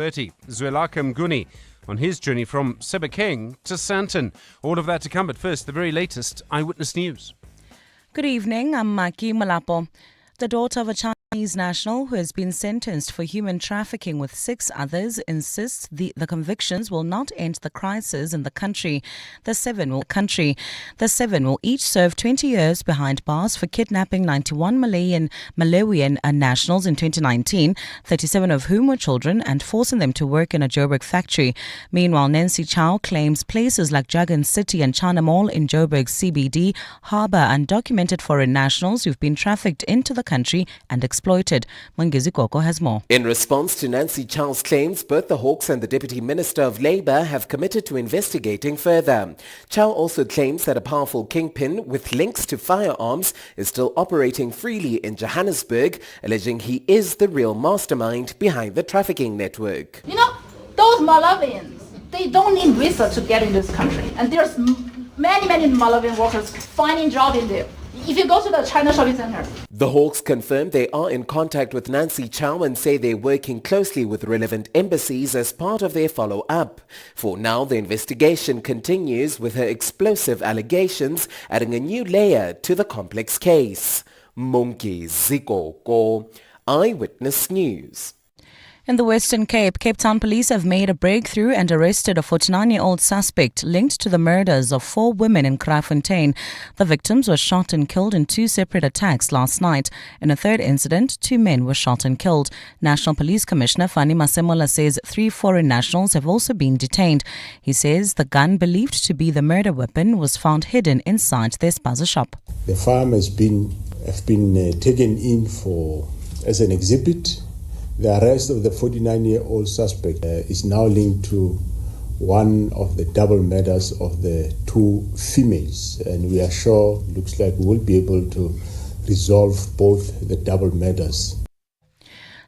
30. Zwelaka Mguni on his journey from Sebokeng to Sandton. All of that to come, but first, the very latest Eyewitness News. Good evening, I'm Maki Malapo. The daughter of a Chinese national who has been sentenced for human trafficking with 6 others insists the convictions will not end the crisis in the country. The seven will each serve 20 years behind bars for kidnapping 91 Malawian nationals in 2019, 37 of whom were children, and forcing them to work in a Joburg factory. Meanwhile, Nancy Chow claims places like Jagan City and China Mall in Joburg's CBD harbour undocumented foreign nationals who've been trafficked into the country and exploited. Mangizi Koko has more. In response to Nancy Chow's claims, both the Hawks and the Deputy Minister of Labour have committed to investigating further. Chow also claims that a powerful kingpin with links to firearms is still operating freely in Johannesburg, alleging he is the real mastermind behind the trafficking network. You know, those Malawians, they don't need visa to get in this country. And there's many Malawian workers finding jobs in there. If you go to the China shopping center. The Hawks confirm they are in contact with Nancy Chow and say they're working closely with relevant embassies as part of their follow-up. For now, the investigation continues with her explosive allegations adding a new layer to the complex case. Mangizi Koko, Eyewitness News. In the Western Cape, Cape Town police have made a breakthrough and arrested a 49-year-old suspect linked to the murders of 4 women in Kraaifontein. The victims were shot and killed in 2 separate attacks last night. In a third incident, 2 men were shot and killed. National Police Commissioner Fani Masemola says 3 foreign nationals have also been detained. He says the gun believed to be the murder weapon was found hidden inside their spaza shop. The farm have been taken in as an exhibit. The arrest of the 49-year-old suspect is now linked to one of the double murders of the 2 females, and we are sure, looks like we will be able to resolve both the double murders.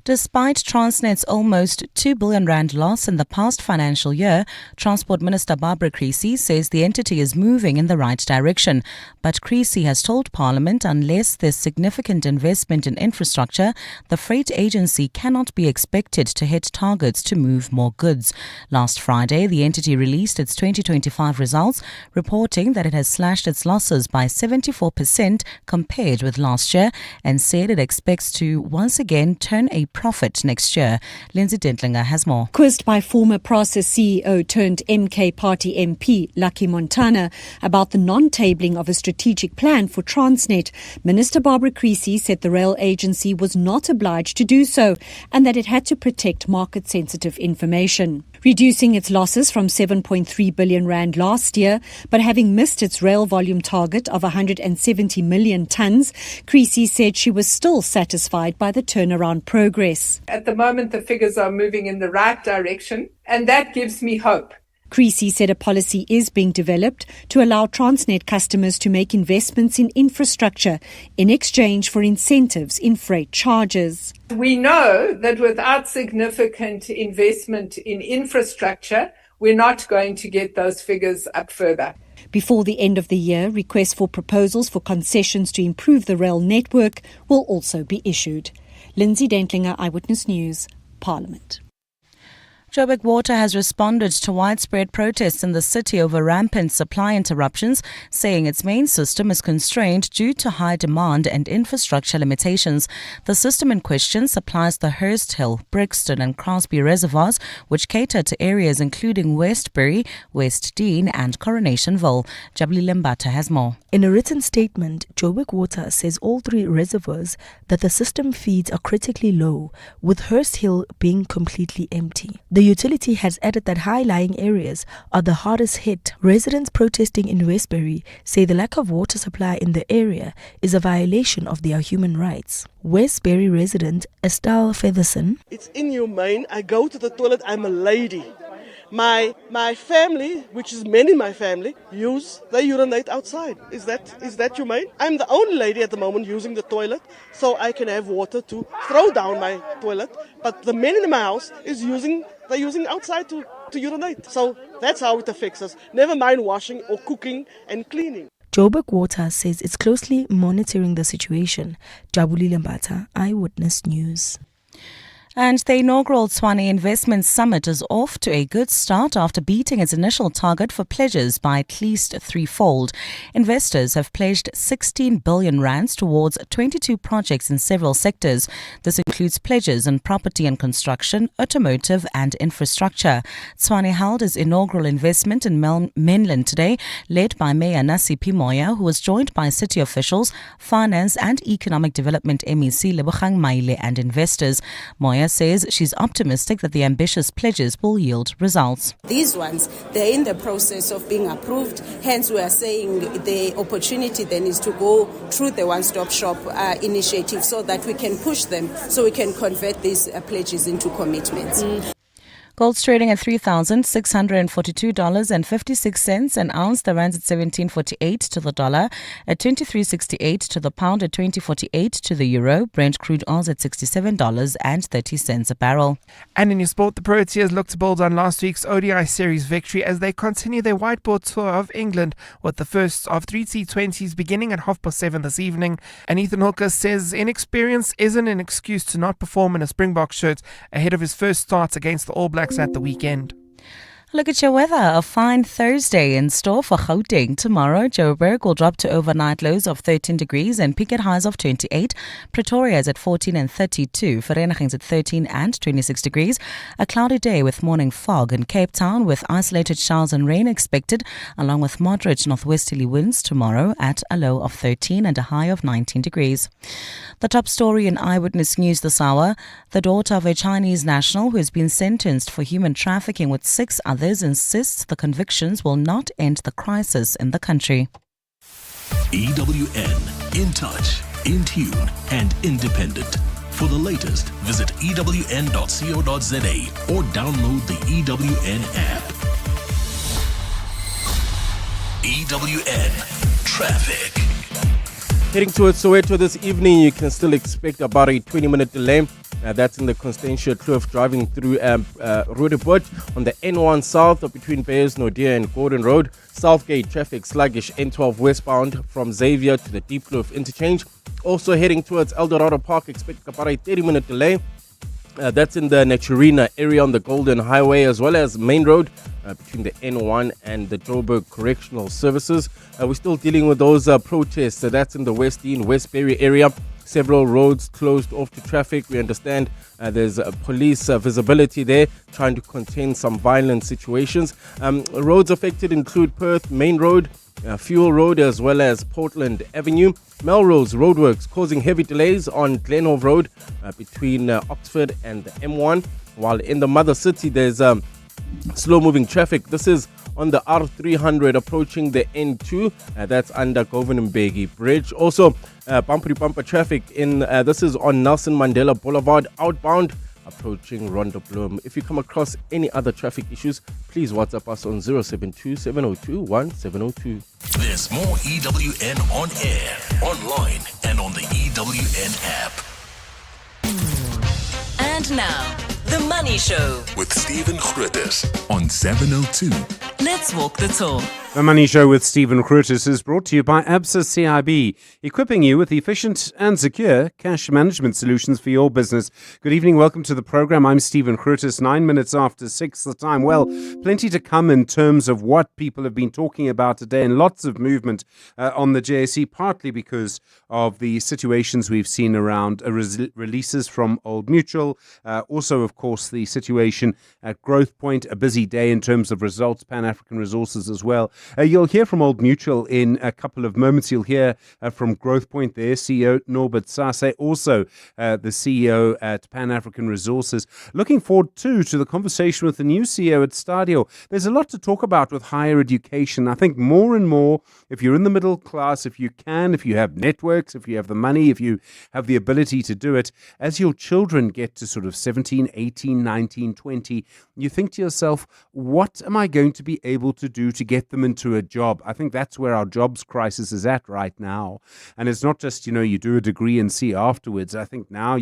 Despite Transnet's almost 2 billion rand loss in the past financial year, Transport Minister Barbara Creecy says the entity is moving in the right direction. But Creecy has told Parliament unless there's significant investment in infrastructure, the freight agency cannot be expected to hit targets to move more goods. Last Friday, the entity released its 2025 results, reporting that it has slashed its losses by 74% compared with last year and said it expects to once again turn a profit next year. Lindsay Dentlinger has more. Quizzed by former Prasa CEO turned MK Party MP Lucky Montana about the non-tabling of a strategic plan for Transnet, Minister Barbara Creecy said the rail agency was not obliged to do so and that it had to protect market-sensitive information. Reducing its losses from 7.3 billion rand last year, but having missed its rail volume target of 170 million tonnes, Creecy said she was still satisfied by the turnaround progress. At the moment, the figures are moving in the right direction, and that gives me hope. Creecy said a policy is being developed to allow Transnet customers to make investments in infrastructure in exchange for incentives in freight charges. We know that without significant investment in infrastructure, we're not going to get those figures up further. Before the end of the year, requests for proposals for concessions to improve the rail network will also be issued. Lindsay Dentlinger, Eyewitness News, Parliament. Joburg Water has responded to widespread protests in the city over rampant supply interruptions, saying its main system is constrained due to high demand and infrastructure limitations. The system in question supplies the Hurst Hill, Brixton and Crosby reservoirs, which cater to areas including Westbury, West Dean and Coronationville. Jabli Lembata has more. In a written statement, Joburg Water says all 3 reservoirs that the system feeds are critically low, with Hurst Hill being completely empty. The utility has added that high-lying areas are the hardest hit. Residents protesting in Westbury say the lack of water supply in the area is a violation of their human rights. Westbury resident Estelle Featherson: It's inhumane. I go to the toilet, I'm a lady. My family, which is men in my family, they urinate outside. Is that humane? I'm the only lady at the moment using the toilet, so I can have water to throw down my toilet. But the men in my house they're using outside to urinate. So that's how it affects us. Never mind washing or cooking and cleaning. Joburg Water says it's closely monitoring the situation. Jabuli Lembata, Eyewitness News. And the inaugural Tshwane Investment Summit is off to a good start after beating its initial target for pledges by at least threefold. Investors have pledged 16 billion rands towards 22 projects in several sectors. This includes pledges in property and construction, automotive and infrastructure. Tshwane held its inaugural investment in Mainland today, led by Mayor Nasipi Moya, who was joined by city officials, finance and economic development MEC Lebogang Maile and investors. Moya says she's optimistic that the ambitious pledges will yield results. These ones, they're in the process of being approved. Hence, we are saying the opportunity then is to go through the one-stop shop initiative so that we can push them, so we can convert these pledges into commitments. Gold's trading at $3,642.56 an ounce. The rand's at 17.48 to the dollar, at 23.68 to the pound, at 20.48 to the euro. Brent crude oil's at $67.30 a barrel. And in your sport, the Proteas look to build on last week's ODI series victory as they continue their whiteboard tour of England, with the first of 3 T20s beginning at 7:30 this evening. And Ethan Hawker says inexperience isn't an excuse to not perform in a Springbok shirt ahead of his first start against the All Blacks at the weekend. Look at your weather. A fine Thursday in store for Gauteng. Tomorrow, Joburg will drop to overnight lows of 13 degrees and peak at highs of 28. Pretoria is at 14 and 32. Vereniging's at 13 and 26 degrees. A cloudy day with morning fog in Cape Town with isolated showers and rain expected, along with moderate northwesterly winds tomorrow at a low of 13 and a high of 19 degrees. The top story in Eyewitness News this hour: the daughter of a Chinese national who has been sentenced for human trafficking with 6 others insists the convictions will not end the crisis in the country. EWN, in touch, in tune and independent. For the latest, visit ewn.co.za or download the EWN app. EWN Traffic. Heading towards Soweto this evening, you can still expect about a 20-minute delay. That's in the Constantia Kloof driving through Roodepoort on the N1 south between Beyers Naudé and Gordon Road. Southgate traffic sluggish N12 westbound from Xavier to the Deep Kloof interchange. Also heading towards Eldorado Park, expect about a 30-minute delay. That's in the Naturina area on the Golden Highway, as well as Main Road between the N1 and the Joburg Correctional Services. We're still dealing with those protests. That's in the Westbury area. Several roads closed off to traffic. We understand there's police visibility there trying to contain some violent situations. Roads affected include Perth Main Road, Fuel Road, as well as Portland Avenue. Melrose roadworks causing heavy delays on Glenhove Road between Oxford and the M1. While in the mother city, there's slow-moving traffic. This is on the R300 approaching the N2. That's under Govan Mbeki Bridge. Also, bumper-to-bumper traffic in this is on Nelson Mandela Boulevard outbound approaching Rondo Bloom. If you come across any other traffic issues, please WhatsApp us on 072-702-1702. There's more EWN on air, online, and on the EWN app. And now, The Money Show with Stephen Grootes on 702. Let's walk the talk. The Money Show with Stephen Grootes is brought to you by Absa CIB, equipping you with efficient and secure cash management solutions for your business. Good evening, welcome to the program. I'm Stephen Grootes, 9 minutes after 6 the time. Well, plenty to come in terms of what people have been talking about today, and lots of movement on the JSE, partly because of the situations we've seen around releases from Old Mutual. Also, of course, the situation at Growth Point, a busy day in terms of results, Pan-African Resources as well. You'll hear from Old Mutual in a couple of moments. You'll hear from Growth Point, their CEO, Norbert Sase, also the CEO at Pan-African Resources. Looking forward, too, to the conversation with the new CEO at Stadio. There's a lot to talk about with higher education. I think more and more, if you're in the middle class, if you have networks, if you have the money, if you have the ability to do it, as your children get to sort of 17, 18, 19, 20, you think to yourself, what am I going to be be able to do to get them into a job? I think that's where our jobs crisis is at right now. And it's not just, you do a degree and see afterwards. I think now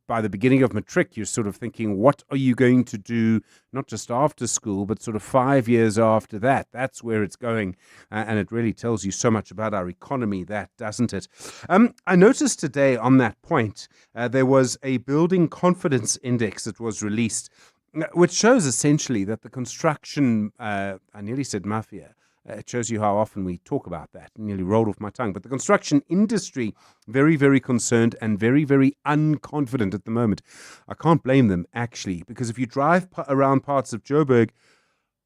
by the beginning of matric, you're sort of thinking, what are you going to do, not just after school, but sort of 5 years after that? That's where it's going. And it really tells you so much about our economy, that, doesn't it? I noticed today on that point, there was a building confidence index that was released, which shows essentially that the construction, I nearly said mafia, it shows you how often we talk about that. It nearly rolled off my tongue. But the construction industry, very, very concerned and very, very unconfident at the moment. I can't blame them, actually, because if you drive around parts of Joburg,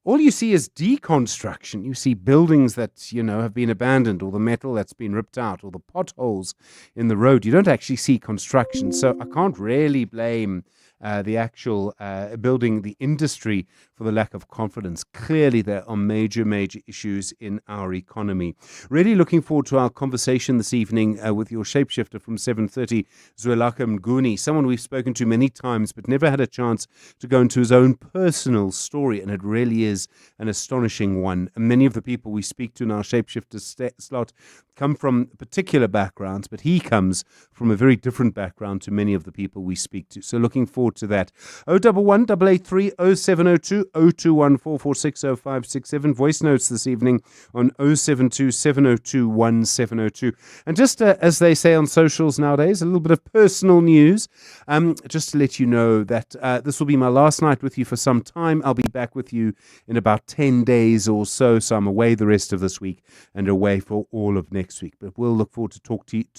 all you see is deconstruction. You see buildings that, have been abandoned, or the metal that's been ripped out, or the potholes in the road. You don't actually see construction. So I can't really blame the actual building, the industry, for the lack of confidence. Clearly, there are major, major issues in our economy. Really looking forward to our conversation this evening with your shapeshifter from 7:30, Zwelakhe Mnguni, someone we've spoken to many times, but never had a chance to go into his own personal story, and it really is an astonishing one. And many of the people we speak to in our shapeshifter slot come from particular backgrounds, but he comes from a very different background to many of the people we speak to. So looking forward to that. 011 883 0702 021 446 0567. Voice notes this evening on 072 702 1702. And just as they say on socials nowadays, a little bit of personal news. Just to let you know that this will be my last night with you for some time. I'll be back with you in about 10 days or so. So I'm away the rest of this week and away for all of next week. But we'll look forward to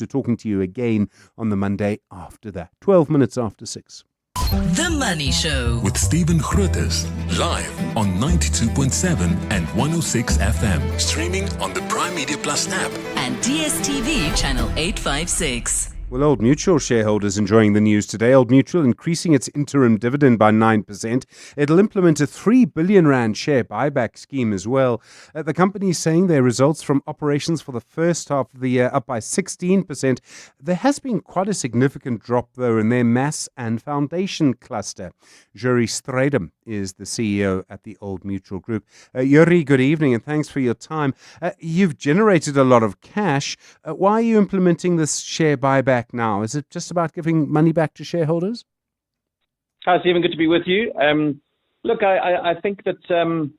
talking to you again on the Monday after that. 12 minutes after 6. The Money Show with Stephen Grootes, live on 92.7 and 106 FM. Streaming on the Prime Media Plus app and DSTV channel 856. Well, Old Mutual shareholders enjoying the news today. Old Mutual increasing its interim dividend by 9%. It'll implement a 3 billion rand share buyback scheme as well. The company is saying their results from operations for the first half of the year up by 16%. There has been quite a significant drop, though, in their mass and foundation cluster. Yuri Strydom is the CEO at the Old Mutual Group. Yuri, good evening, and thanks for your time. You've generated a lot of cash. Why are you implementing this share buyback now? Is it just about giving money back to shareholders? Hi, Stephen. Good to be with you. Look, I think that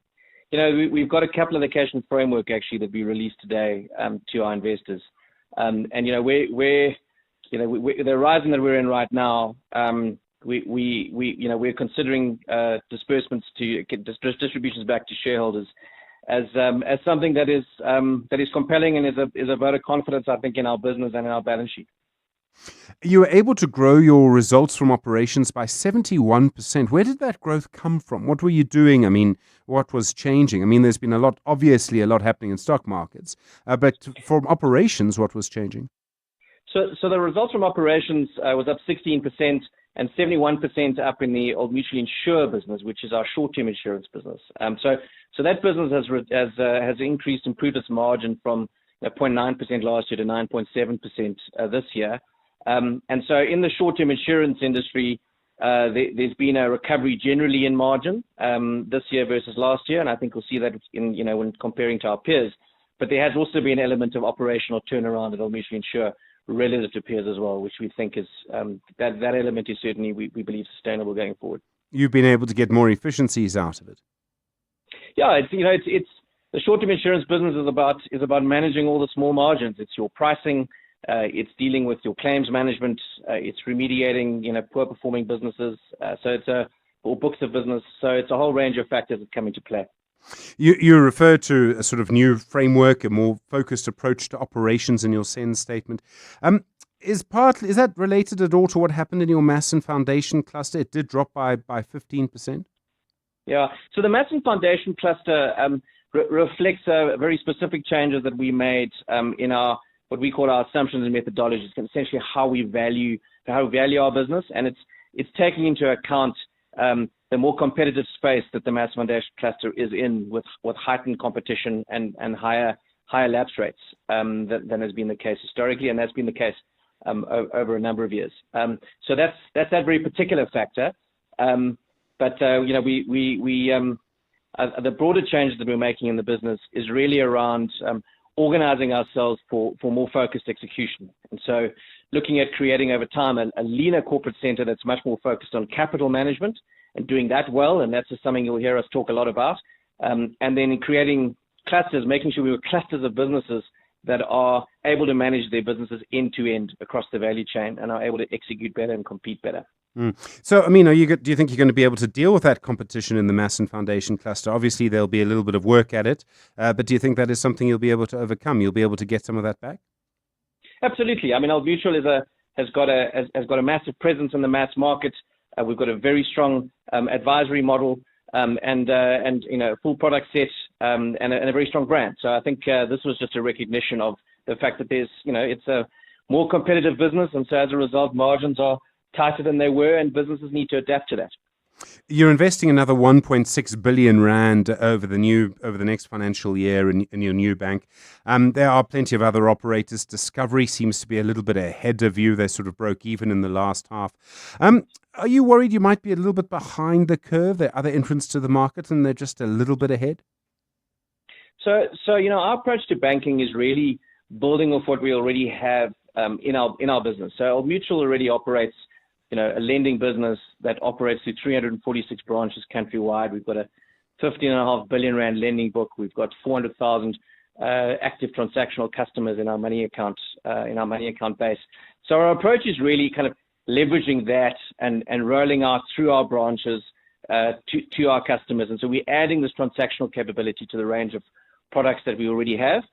we've got a capital allocation framework actually that we released today to our investors, and where the horizon that we're in right now, we're considering disbursements to distributions back to shareholders as something that is compelling and is a vote of confidence, I think, in our business and in our balance sheet. You were able to grow your results from operations by 71%. Where did that growth come from? What were you doing? I mean, what was changing? I mean, there's been obviously a lot happening in stock markets, but from operations, what was changing? So the results from operations was up 16% and 71% up in the Old Mutual Insure business, which is our short-term insurance business. So that business has improved its margin from 0.9% last year to 9.7% this year. And so in the short-term insurance industry, there's been a recovery generally in margin this year versus last year, and I think we'll see that when comparing to our peers. But there has also been an element of operational turnaround at Old Mutual Insure relative to peers as well, which we think is that element is certainly we believe sustainable going forward. You've been able to get more efficiencies out of it. Yeah, it's the short-term insurance business is about managing all the small margins. It's your pricing. It's dealing with your claims management. It's remediating, poor performing businesses. Or books of business. So it's a whole range of factors that come into play. You refer to a sort of new framework, a more focused approach to operations in your SENS statement. Is that related at all to what happened in your mass and foundation cluster? It did drop by 15%. Yeah. So the mass and foundation cluster reflects very specific changes that we made in our what we call our assumptions and methodologies, essentially how we value our business, and it's taking into account the more competitive space that the mass foundation cluster is in, with heightened competition and higher lapse rates than has been the case historically, and that's been the case over a number of years. So that's that very particular factor. But The broader changes that we're making in the business is really around organizing ourselves for more focused execution. And so looking at creating over time a leaner corporate center that's much more focused on capital management and doing that well. And that's just something you'll hear us talk a lot about. And then creating clusters, making sure we have clusters of businesses that are able to manage their businesses end to end across the value chain and are able to execute better and compete better. So, I mean, do you think you're going to be able to deal with that competition in the Mass and Foundation cluster? Obviously, there'll be a little bit of work at it, but do you think that is something you'll be able to overcome? You'll be able to get some of that back? Absolutely. I mean, Old Mutual has got a massive presence in the mass market. We've got a very strong advisory model and a full product set and a very strong brand. So I think this was just a recognition of the fact that it's a more competitive business, and so as a result, margins are tighter than they were, and businesses need to adapt to that. You're investing another 1.6 billion rand over the next financial year in your new bank. There are plenty of other operators. Discovery seems to be a little bit ahead of you. They sort of broke even in the last half. Are you worried you might be a little bit behind the curve? There are other entrants to the market, and they're just a little bit ahead. So our approach to banking is really building off what we already have in our business. So Old Mutual already operates a lending business that operates through 346 branches countrywide. We've got a 15.5 billion rand lending book. We've got 400,000 active transactional customers in our money account base. So our approach is really kind of leveraging that and rolling out through our branches to our customers. And so we're adding this transactional capability to the range of products that we already have.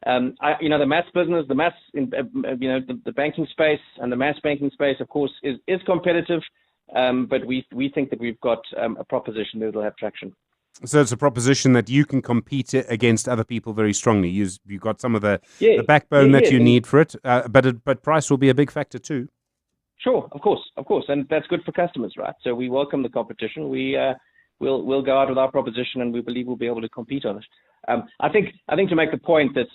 The mass business, the banking space and the mass banking space, of course, is competitive, but we think that we've got a proposition that will have traction. So it's a proposition that you can compete against other people very strongly. You've got some of the backbone that you need for it, but price will be a big factor too. Sure, of course, and that's good for customers, right? So we welcome the competition. We'll go out with our proposition, and we believe we'll be able to compete on it. I think to make the point that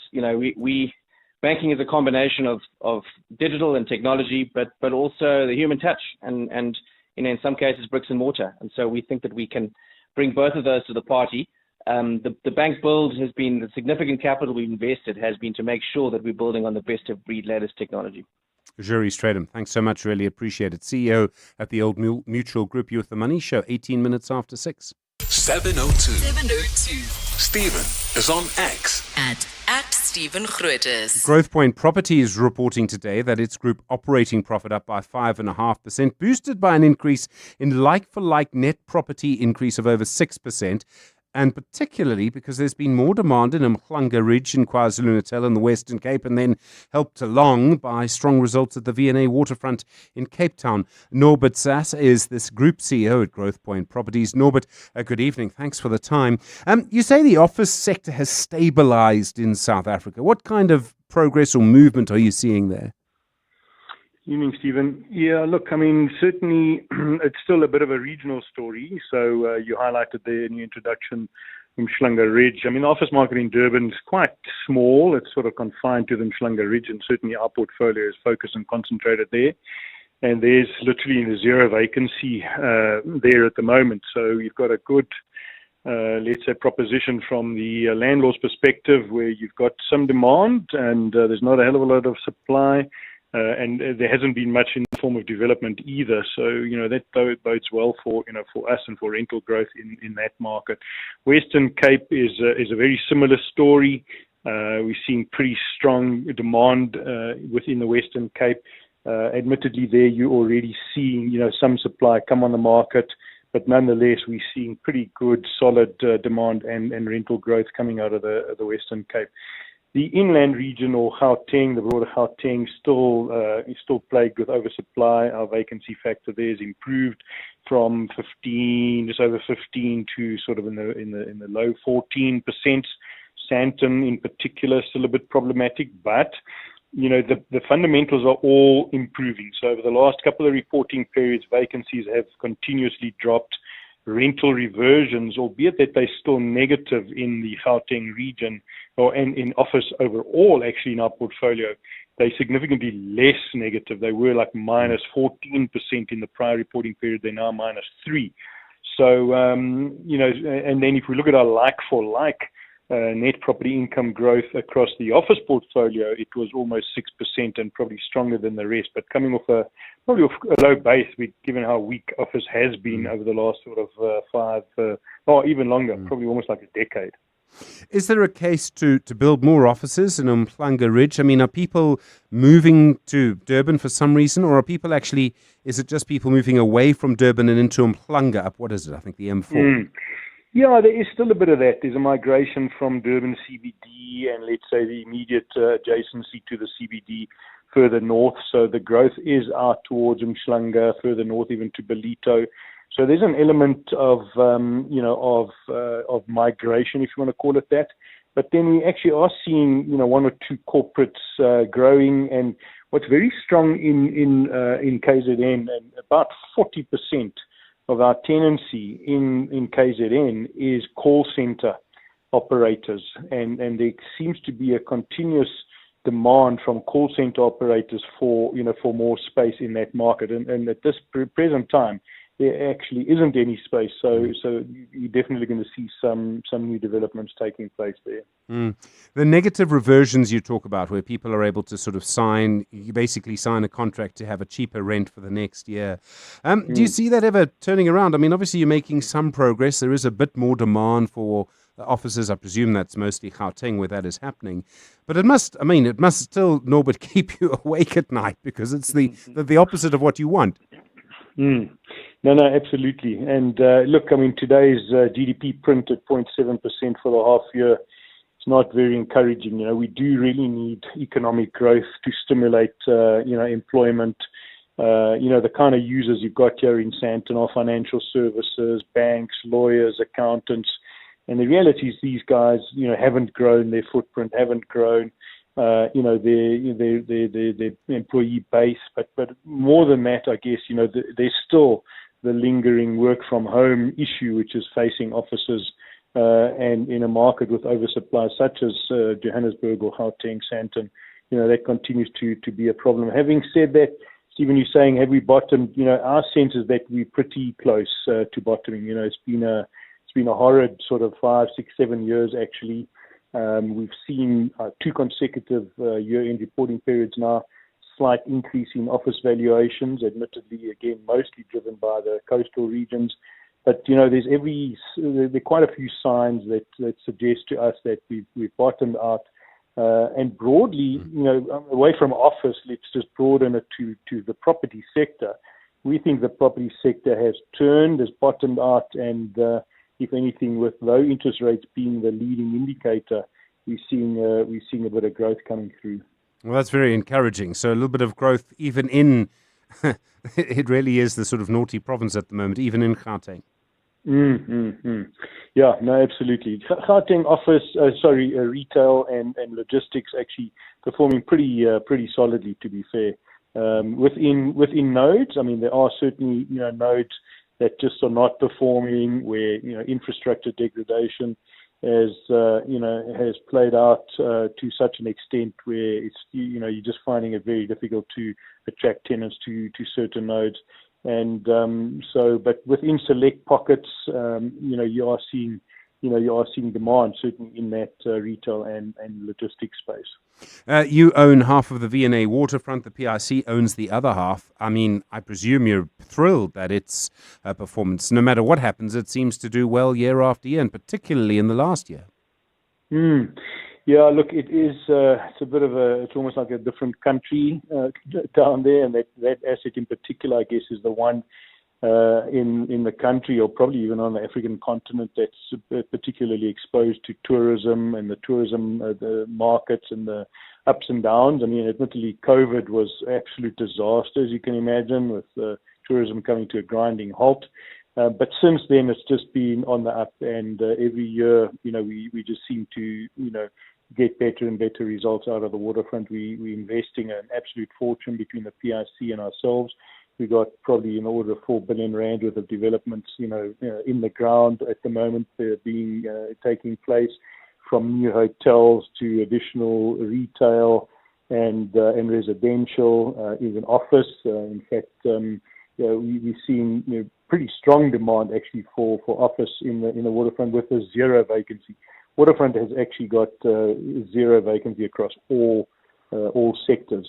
banking is a combination of digital and technology, but also the human touch, and in some cases bricks and mortar. And so we think that we can bring both of those to the party. The bank build has been the significant capital we've invested has been to make sure that we're building on the best of breed latest technology. Jurie Stratham, thanks so much. Really appreciate it. CEO at the Old Mutual Group, You with the Money Show, 18 minutes after 6. 7:02. Stephen is on X. At Stephen Grootes. Growthpoint Property is reporting today that its group operating profit up by 5.5%, boosted by an increase in like-for-like net property increase of over 6%. And particularly because there's been more demand in Umhlanga Ridge in KwaZulu-Natal and the Western Cape, and then helped along by strong results at the V&A waterfront in Cape Town. Norbert Sass is this group CEO at Growthpoint Properties. Norbert, good evening. Thanks for the time. You say the office sector has stabilized in South Africa. What kind of progress or movement are you seeing there? Evening, Stephen. Yeah, look, I mean, certainly it's still a bit of a regional story. So you highlighted there in your introduction Umhlanga Ridge. I mean, the office market in Durban is quite small. It's sort of confined to the Umhlanga Ridge, and certainly our portfolio is focused and concentrated there. And there's literally zero vacancy there at the moment. So you've got a good, let's say, proposition from the landlord's perspective, where you've got some demand and there's not a hell of a lot of supply. And there hasn't been much in the form of development either. So, that bodes well for us and for rental growth in that market. Western Cape is a very similar story. We're seeing pretty strong demand within the Western Cape. Admittedly, there you're already seeing, some supply come on the market, but nonetheless, we're seeing pretty good, solid demand and rental growth coming out of the Western Cape. The inland region, or Gauteng, the broader Gauteng, is still plagued with oversupply. Our vacancy factor there is improved from 15, just over 15, to sort of in the low 14%. Sandton, in particular, still a bit problematic, but the fundamentals are all improving. So over the last couple of reporting periods, vacancies have continuously dropped. Rental reversions, albeit that they're still negative in the Gauteng region, or in office overall, actually in our portfolio, they're significantly less negative. They were like minus 14% in the prior reporting period. They're now minus 3%. So, and then if we look at our like-for-like net property income growth across the office portfolio, it was almost 6% and probably stronger than the rest. But coming off probably off a low base, given how weak office has been over the last sort of 5, or even longer, probably almost like a decade. Is there a case to build more offices in Umhlanga Ridge? I mean, are people moving to Durban for some reason, or is it just people moving away from Durban and into Umhlanga up, what is it, I think the M4? Yeah, there is still a bit of that. There's a migration from Durban CBD and let's say the immediate adjacency to the CBD further north. So the growth is out towards Umhlanga, further north even to Belito. So there's an element of migration, if you want to call it that. But then we actually are seeing, one or two corporates growing, and what's very strong in KZN, and about 40% of our tenancy in KZN is call center operators, and there seems to be a continuous demand from call center operators for more space in that market, and at this present time there actually isn't any space, so you're definitely going to see some new developments taking place there. The negative reversions you talk about, where people are able to sort of you basically sign a contract to have a cheaper rent for the next year. Do you see that ever turning around? I mean, obviously you're making some progress. There is a bit more demand for offices. I presume that's mostly Gauteng where that is happening. But it must still, Norbert, keep you awake at night, because it's the opposite of what you want. No, absolutely. And look, I mean, today's GDP print at 0.7% for the half year, it's not very encouraging. We do really need economic growth to stimulate, employment. The kind of users you've got here in Sandton are financial services, banks, lawyers, accountants. And the reality is these guys, haven't grown their footprint, haven't grown, their employee base. But more than that, I guess, there's still the lingering work from home issue, which is facing offices, and in a market with oversupply such as Johannesburg or Gauteng, Sandton, that continues to be a problem. Having said that, Stephen, you're saying, have we bottomed? Our sense is that we're pretty close to bottoming. It's been a horrid sort of 5, 6, 7 years actually. We've seen 2 consecutive year-end reporting periods now. Slight increase in office valuations, admittedly, again, mostly driven by the coastal regions. But, there's there are quite a few signs that suggest to us that we've bottomed out. And broadly, away from office, let's just broaden it to the property sector. We think the property sector has turned, has bottomed out, and if anything, with low interest rates being the leading indicator, we're seeing a bit of growth coming through. Well, that's very encouraging. So a little bit of growth even in, it really is the sort of naughty province at the moment, even in Gauteng. Yeah, no, absolutely. Gauteng office, retail and logistics actually performing pretty solidly, to be fair. Within nodes, I mean, there are certainly, nodes that just are not performing, where, infrastructure degradation has played out to such an extent where it's, you're just finding it very difficult to attract tenants to certain nodes. And but within select pockets, you are seeing demand certainly in that retail and logistics space. You own half of the V&A waterfront. The PIC owns the other half. I mean, I presume you're thrilled that its performance, no matter what happens, it seems to do well year after year, and particularly in the last year. Yeah, look, it is. It's almost like a different country down there, and that asset in particular, I guess, is the one in the country, or probably even on the African continent, that's particularly exposed to tourism and the tourism the markets and the ups and downs. I mean, admittedly, COVID was absolute disaster, as you can imagine, with tourism coming to a grinding halt. But since then, it's just been on the up, and every year, we just seem to, get better and better results out of the waterfront. We're investing an absolute fortune between the PIC and ourselves. We got probably in order of 4 billion rand worth of developments, in the ground at the moment, taking place, from new hotels to additional retail and residential, even office. In fact, we're seeing pretty strong demand actually for office in the waterfront with a zero vacancy. Waterfront has actually got zero vacancy across all sectors,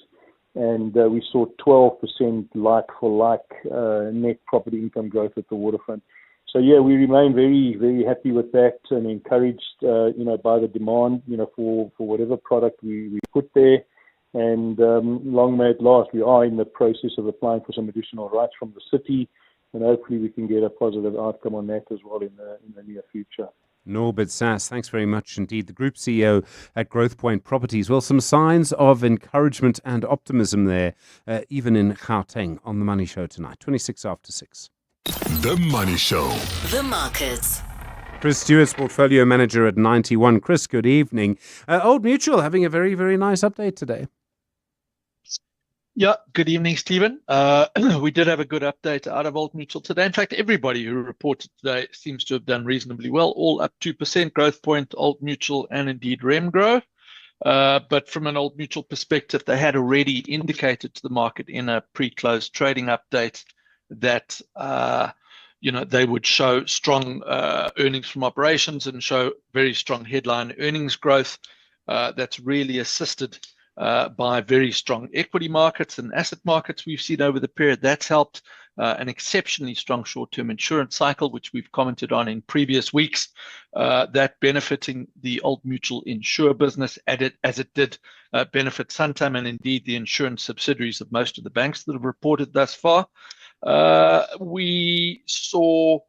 and we saw 12% like-for-like net property income growth at the waterfront. So yeah, we remain very, very happy with that and encouraged, by the demand, for whatever product we put there. And long may it last. We are in the process of applying for some additional rights from the city, and hopefully we can get a positive outcome on that as well in the near future. Norbert Sass, thanks very much indeed. The Group CEO at Growth Point Properties. Well, some signs of encouragement and optimism there, even in Gauteng on The Money Show tonight, 26 after 6. The Money Show. The markets. Chris Stewart's portfolio manager at 91. Chris, good evening. Old Mutual having a very, very nice update today. Yeah, good evening, Stephen. We did have a good update out of Old Mutual today. In fact, everybody who reported today seems to have done reasonably well, all up 2%, Growth Point, Old Mutual, and indeed Remgro. But from an Old Mutual perspective, they had already indicated to the market in a pre-close trading update that they would show strong earnings from operations and show very strong headline earnings growth. That's really assisted by very strong equity markets and asset markets we've seen over the period. That's helped an exceptionally strong short-term insurance cycle, which we've commented on in previous weeks, that benefiting the Old Mutual Insure business as it did benefit Santam and indeed the insurance subsidiaries of most of the banks that have reported thus far. We saw,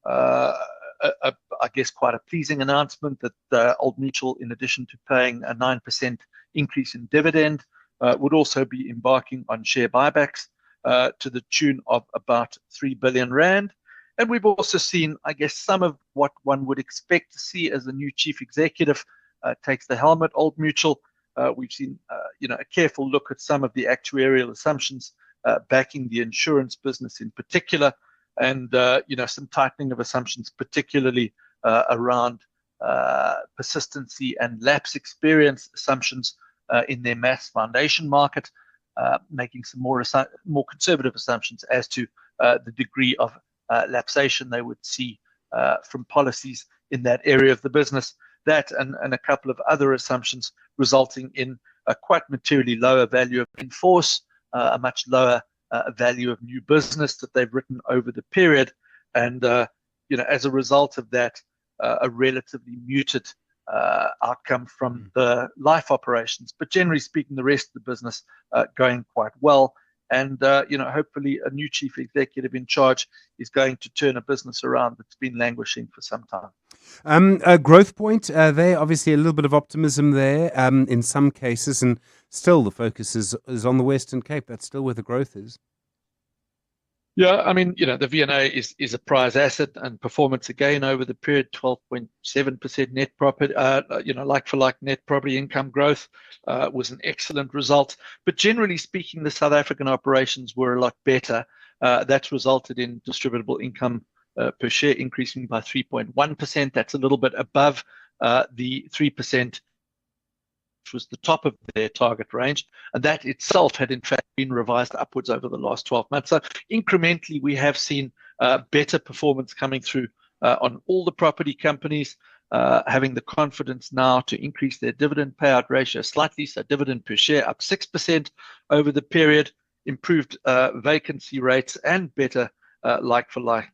I guess, quite a pleasing announcement that Old Mutual, in addition to paying a 9% increase in dividend, would also be embarking on share buybacks to the tune of about 3 billion rand. And we've also seen, I guess, some of what one would expect to see as the new chief executive takes the helm at Old Mutual. We've seen, a careful look at some of the actuarial assumptions backing the insurance business in particular, and some tightening of assumptions, particularly around persistency and lapse experience assumptions in their mass foundation market, making some more conservative assumptions as to the degree of lapsation they would see from policies in that area of the business. That and a couple of other assumptions resulting in a quite materially lower value of in force, a much lower value of new business that they've written over the period, and as a result of that, a relatively muted outcome from the life operations. But generally speaking, the rest of the business going quite well, and hopefully a new chief executive in charge is going to turn a business around that's been languishing for some time. Growth Point, there obviously a little bit of optimism there in some cases, and still the focus is on the Western Cape. That's still where the growth is. Yeah, I mean, the V&A is a prize asset, and performance again over the period, 12.7% net profit, like-for-like net property income growth was an excellent result. But generally speaking, the South African operations were a lot better. That's resulted in distributable income per share increasing by 3.1%. That's a little bit above the 3%, which was the top of their target range. And that itself had in fact been revised upwards over the last 12 months. So incrementally, we have seen better performance coming through on all the property companies, having the confidence now to increase their dividend payout ratio slightly. So dividend per share up 6% over the period, improved vacancy rates and better like-for-like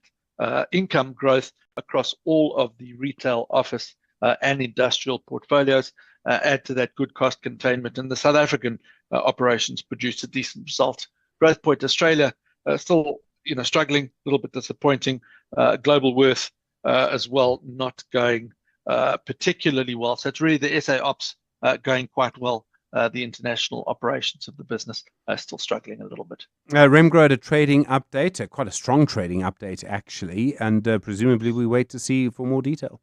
income growth across all of the retail, office and industrial portfolios. Add to that good cost containment, and the South African operations produced a decent result. Growth Point Australia still, struggling, a little bit disappointing. Global Worth as well, not going particularly well. So it's really the SA Ops going quite well. The international operations of the business are still struggling a little bit. Remgro had a trading update, quite a strong trading update actually, and presumably we wait to see for more detail.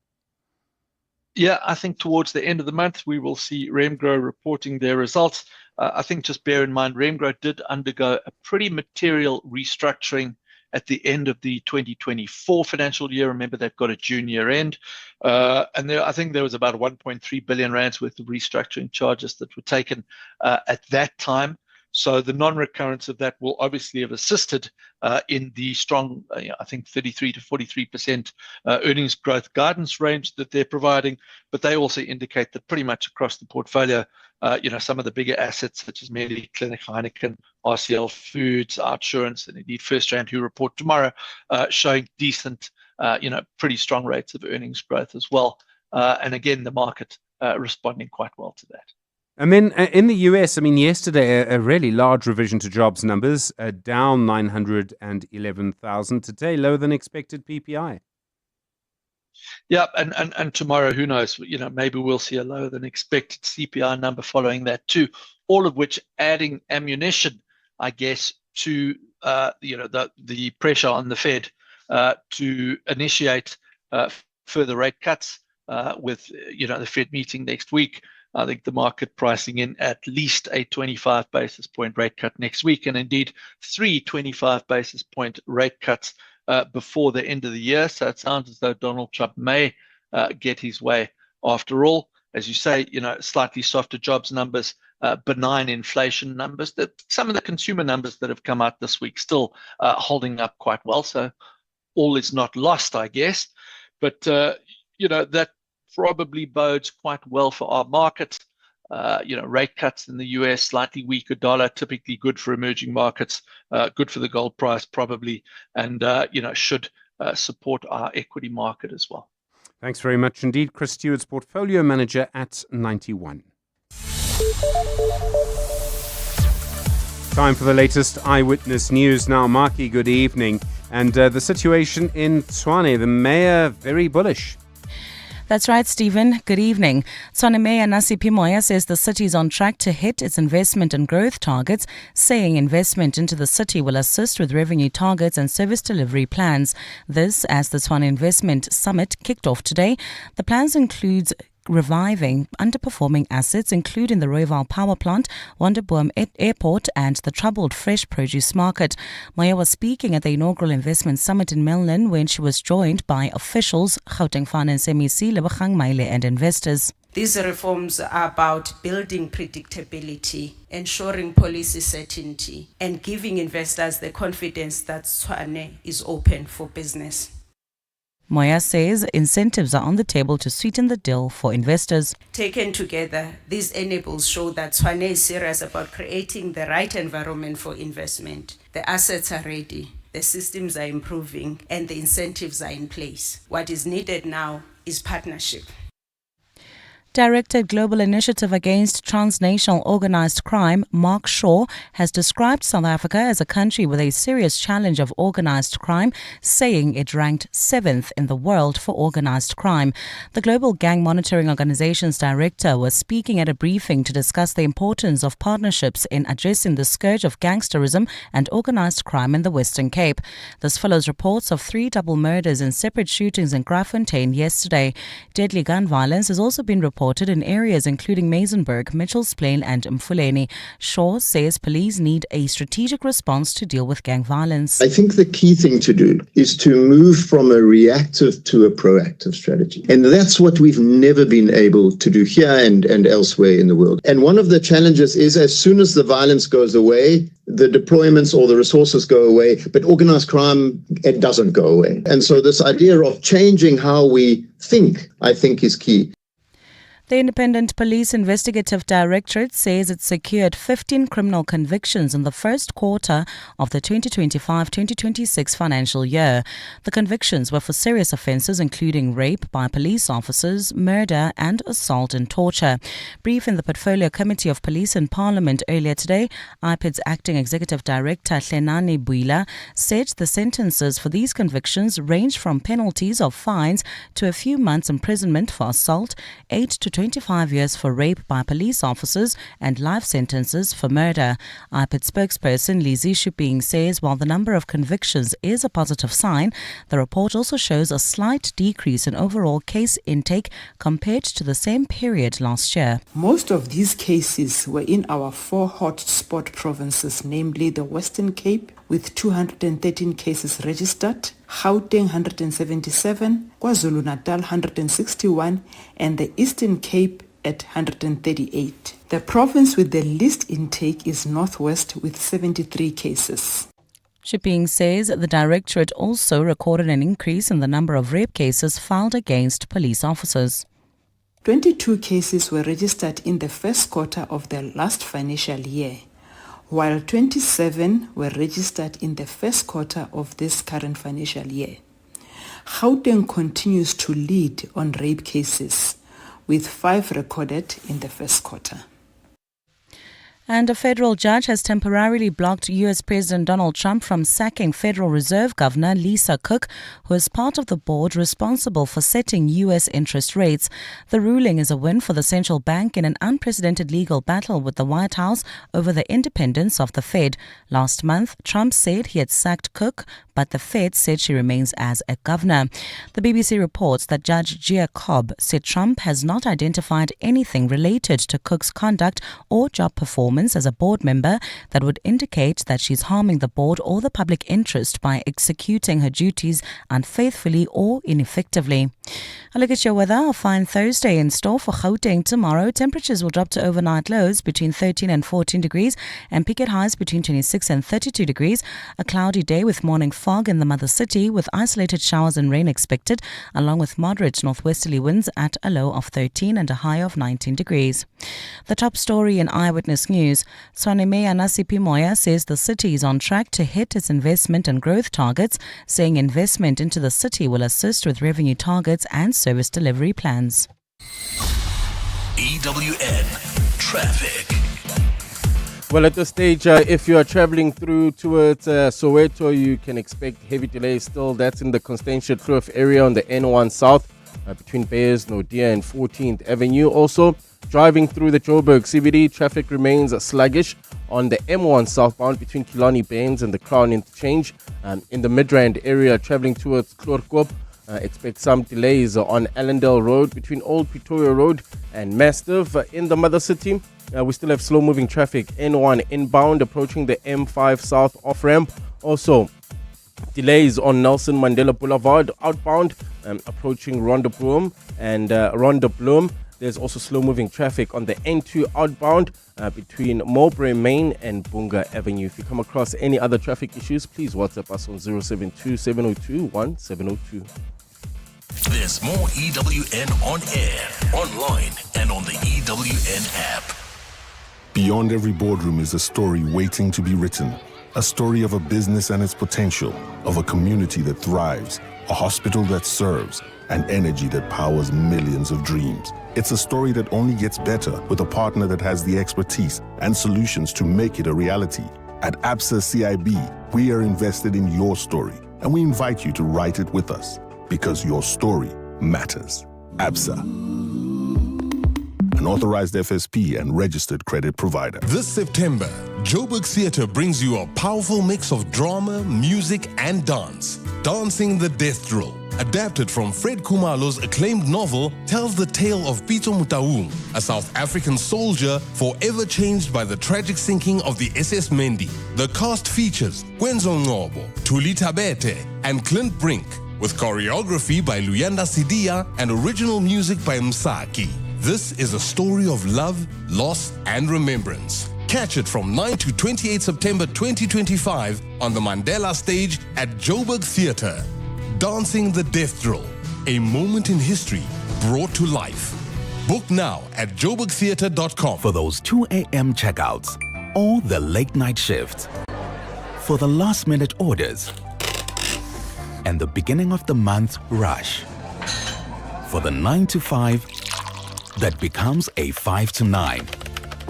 Yeah, I think towards the end of the month, we will see Remgro reporting their results. I think just bear in mind, Remgro did undergo a pretty material restructuring at the end of the 2024 financial year. Remember, they've got a June year end. And I think there was about 1.3 billion rands worth of restructuring charges that were taken at that time. So the non-recurrence of that will obviously have assisted in the strong, I think 33 to 43% earnings growth guidance range that they're providing. But they also indicate that pretty much across the portfolio, some of the bigger assets such as Mediclinic, Heineken, RCL Foods, Outsurance, and indeed FirstRand, who report tomorrow, showing decent, pretty strong rates of earnings growth as well. And again, the market responding quite well to that. And then in the US, yesterday, a really large revision to jobs numbers, down 911,000. Today, lower than expected PPI. Yeah, and tomorrow, who knows? Maybe we'll see a lower than expected CPI number following that too. All of which adding ammunition, I guess, to the pressure on the Fed to initiate further rate cuts with the Fed meeting next week. I think the market pricing in at least a 25 basis point rate cut next week, and indeed 3 25 basis point rate cuts before the end of the year. So it sounds as though Donald Trump may get his way after all. As you say, slightly softer jobs numbers, benign inflation numbers. Some of the consumer numbers that have come out this week still holding up quite well. So all is not lost, I guess. But, that probably bodes quite well for our market. Rate cuts in the US, slightly weaker dollar, typically good for emerging markets, good for the gold price probably, and should support our equity market as well. Thanks very much indeed, Chris Stewart's portfolio manager at 91. Time for the latest eyewitness news now. Marky, good evening. And the situation in Tshwane, the mayor very bullish. That's right, Stephen. Good evening. Tshwane Mayor Nasiphi Moya says the city is on track to hit its investment and growth targets, saying investment into the city will assist with revenue targets and service delivery plans. This as the Tshwane Investment Summit kicked off today. The plans include reviving underperforming assets, including the Rooiwal Power Plant, Wonderboom Airport and the troubled fresh produce market. Moya was speaking at the inaugural investment summit in Melbourne when she was joined by officials, Gauteng Finance MEC Lebogang Maile and investors. These reforms are about building predictability, ensuring policy certainty, and giving investors the confidence that Tshwane is open for business. Moya says incentives are on the table to sweeten the deal for investors. Taken together, these enables show that Tshwane is serious about creating the right environment for investment. The assets are ready, the systems are improving, and the incentives are in place. What is needed now is partnership. Director Global Initiative Against Transnational Organised Crime, Mark Shaw, has described South Africa as a country with a serious challenge of organised crime, saying it ranked 7th in the world for organised crime. The Global Gang Monitoring Organization's director was speaking at a briefing to discuss the importance of partnerships in addressing the scourge of gangsterism and organised crime in the Western Cape. This follows reports of 3 double murders and separate shootings in Graafontein yesterday. Deadly gun violence has also been reported in areas including Mazenburg, Mitchells Plain and Mfuleni. Shaw says police need a strategic response to deal with gang violence. I think the key thing to do is to move from a reactive to a proactive strategy. And that's what we've never been able to do here and elsewhere in the world. And one of the challenges is as soon as the violence goes away, the deployments or the resources go away, but organized crime, it doesn't go away. And so this idea of changing how we think, I think is key. The Independent Police Investigative Directorate says it secured 15 criminal convictions in the first quarter of the 2025-2026 financial year. The convictions were for serious offences including rape by police officers, murder and assault and torture. Brief in the Portfolio Committee of Police in Parliament earlier today, IPID's Acting Executive Director Hlenani Buila said the sentences for these convictions range from penalties of fines to a few months imprisonment for assault, 8 to 25 years for rape by police officers and life sentences for murder. IPID spokesperson Lizzie Shuping says while the number of convictions is a positive sign, the report also shows a slight decrease in overall case intake compared to the same period last year. Most of these cases were in our 4 hotspot provinces, namely the Western Cape, with 213 cases registered, Gauteng 177, KwaZulu-Natal 161, and the Eastern Cape at 138. The province with the least intake is Northwest with 73 cases. Shipping says the Directorate also recorded an increase in the number of rape cases filed against police officers. 22 cases were registered in the first quarter of the last financial year, while 27 were registered in the first quarter of this current financial year. Gauteng continues to lead on rape cases, with 5 recorded in the first quarter. And a federal judge has temporarily blocked U.S. President Donald Trump from sacking Federal Reserve Governor Lisa Cook, who is part of the board responsible for setting U.S. interest rates. The ruling is a win for the central bank in an unprecedented legal battle with the White House over the independence of the Fed. Last month, Trump said he had sacked Cook, but the Fed said she remains as a governor. The BBC reports that Judge Gia Cobb said Trump has not identified anything related to Cook's conduct or job performance as a board member that would indicate that she's harming the board or the public interest by executing her duties unfaithfully or ineffectively. A look at your weather. A fine Thursday in store for Gauteng tomorrow. Temperatures will drop to overnight lows between 13 and 14 degrees and peak at highs between 26 and 32 degrees. A cloudy day with morning fog in the mother city with isolated showers and rain expected, along with moderate northwesterly winds at a low of 13 and a high of 19 degrees. The top story in Eyewitness News. Tshwane Mayor Nasipi Moya says the city is on track to hit its investment and growth targets, saying investment into the city will assist with revenue targets and service delivery plans. EWN Traffic. Well, at this stage, if you are traveling through towards Soweto, you can expect heavy delays still. That's in the Constantia Kloof area on the N1 South between Beyers, Nodia and 14th Avenue. Also, driving through the Joburg CBD, traffic remains sluggish on the M1 southbound between Killarney Baines and the Crown Interchange. In the Midrand area, traveling towards Kloorkop, expect some delays on Allendale Road between Old Pretoria Road and Mastiff. In the Mother City, we still have slow-moving traffic. N1 inbound approaching the M5 South off-ramp. Also, delays on Nelson Mandela Boulevard outbound approaching Rondebloem and Rondebloem. There's also slow-moving traffic on the N2 outbound between Mowbray Main and Bunga Avenue. If you come across any other traffic issues, please WhatsApp us on 072-702-1702. There's more EWN on air, online, and on the EWN app. Beyond every boardroom is a story waiting to be written. A story of a business and its potential, of a community that thrives, a hospital that serves, and energy that powers millions of dreams. It's a story that only gets better with a partner that has the expertise and solutions to make it a reality. At Absa CIB, we are invested in your story, and we invite you to write it with us, because your story matters. Absa, an authorized FSP and registered credit provider. This September, Joburg Theatre brings you a powerful mix of drama, music, and dance. Dancing the Death Drill, adapted from Fred Khumalo's acclaimed novel, tells the tale of Pito Mutaung, a South African soldier forever changed by the tragic sinking of the SS Mendi. The cast features Kwenzo Ngobo, Tuli Tabete, and Clint Brink, with choreography by Luyanda Sidia and original music by Msaki. This is a story of love, loss, and remembrance. Catch it from 9 to 28 September 2025 on the Mandela stage at Joburg Theatre. Dancing the Death Drill, a moment in history brought to life. Book now at joburgtheatre.com. For those 2 a.m. checkouts or the late night shifts, for the last minute orders, and the beginning of the month rush, for the 9 to 5 that becomes a 5 to 9.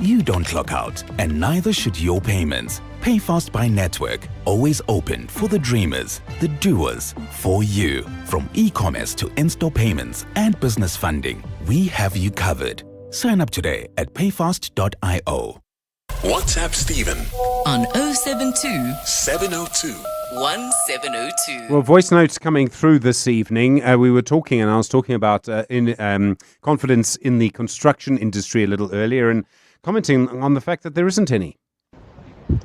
You don't clock out, and neither should your payments. Pay Fast by Network, always open for the dreamers, the doers, for you. From e-commerce to in-store payments and business funding, we have you covered. Sign up today at payfast.io. WhatsApp Stephen on 072 702 1702. Well, voice notes coming through this evening. We were talking, and I was talking about confidence in the construction industry a little earlier, and commenting on the fact that there isn't any.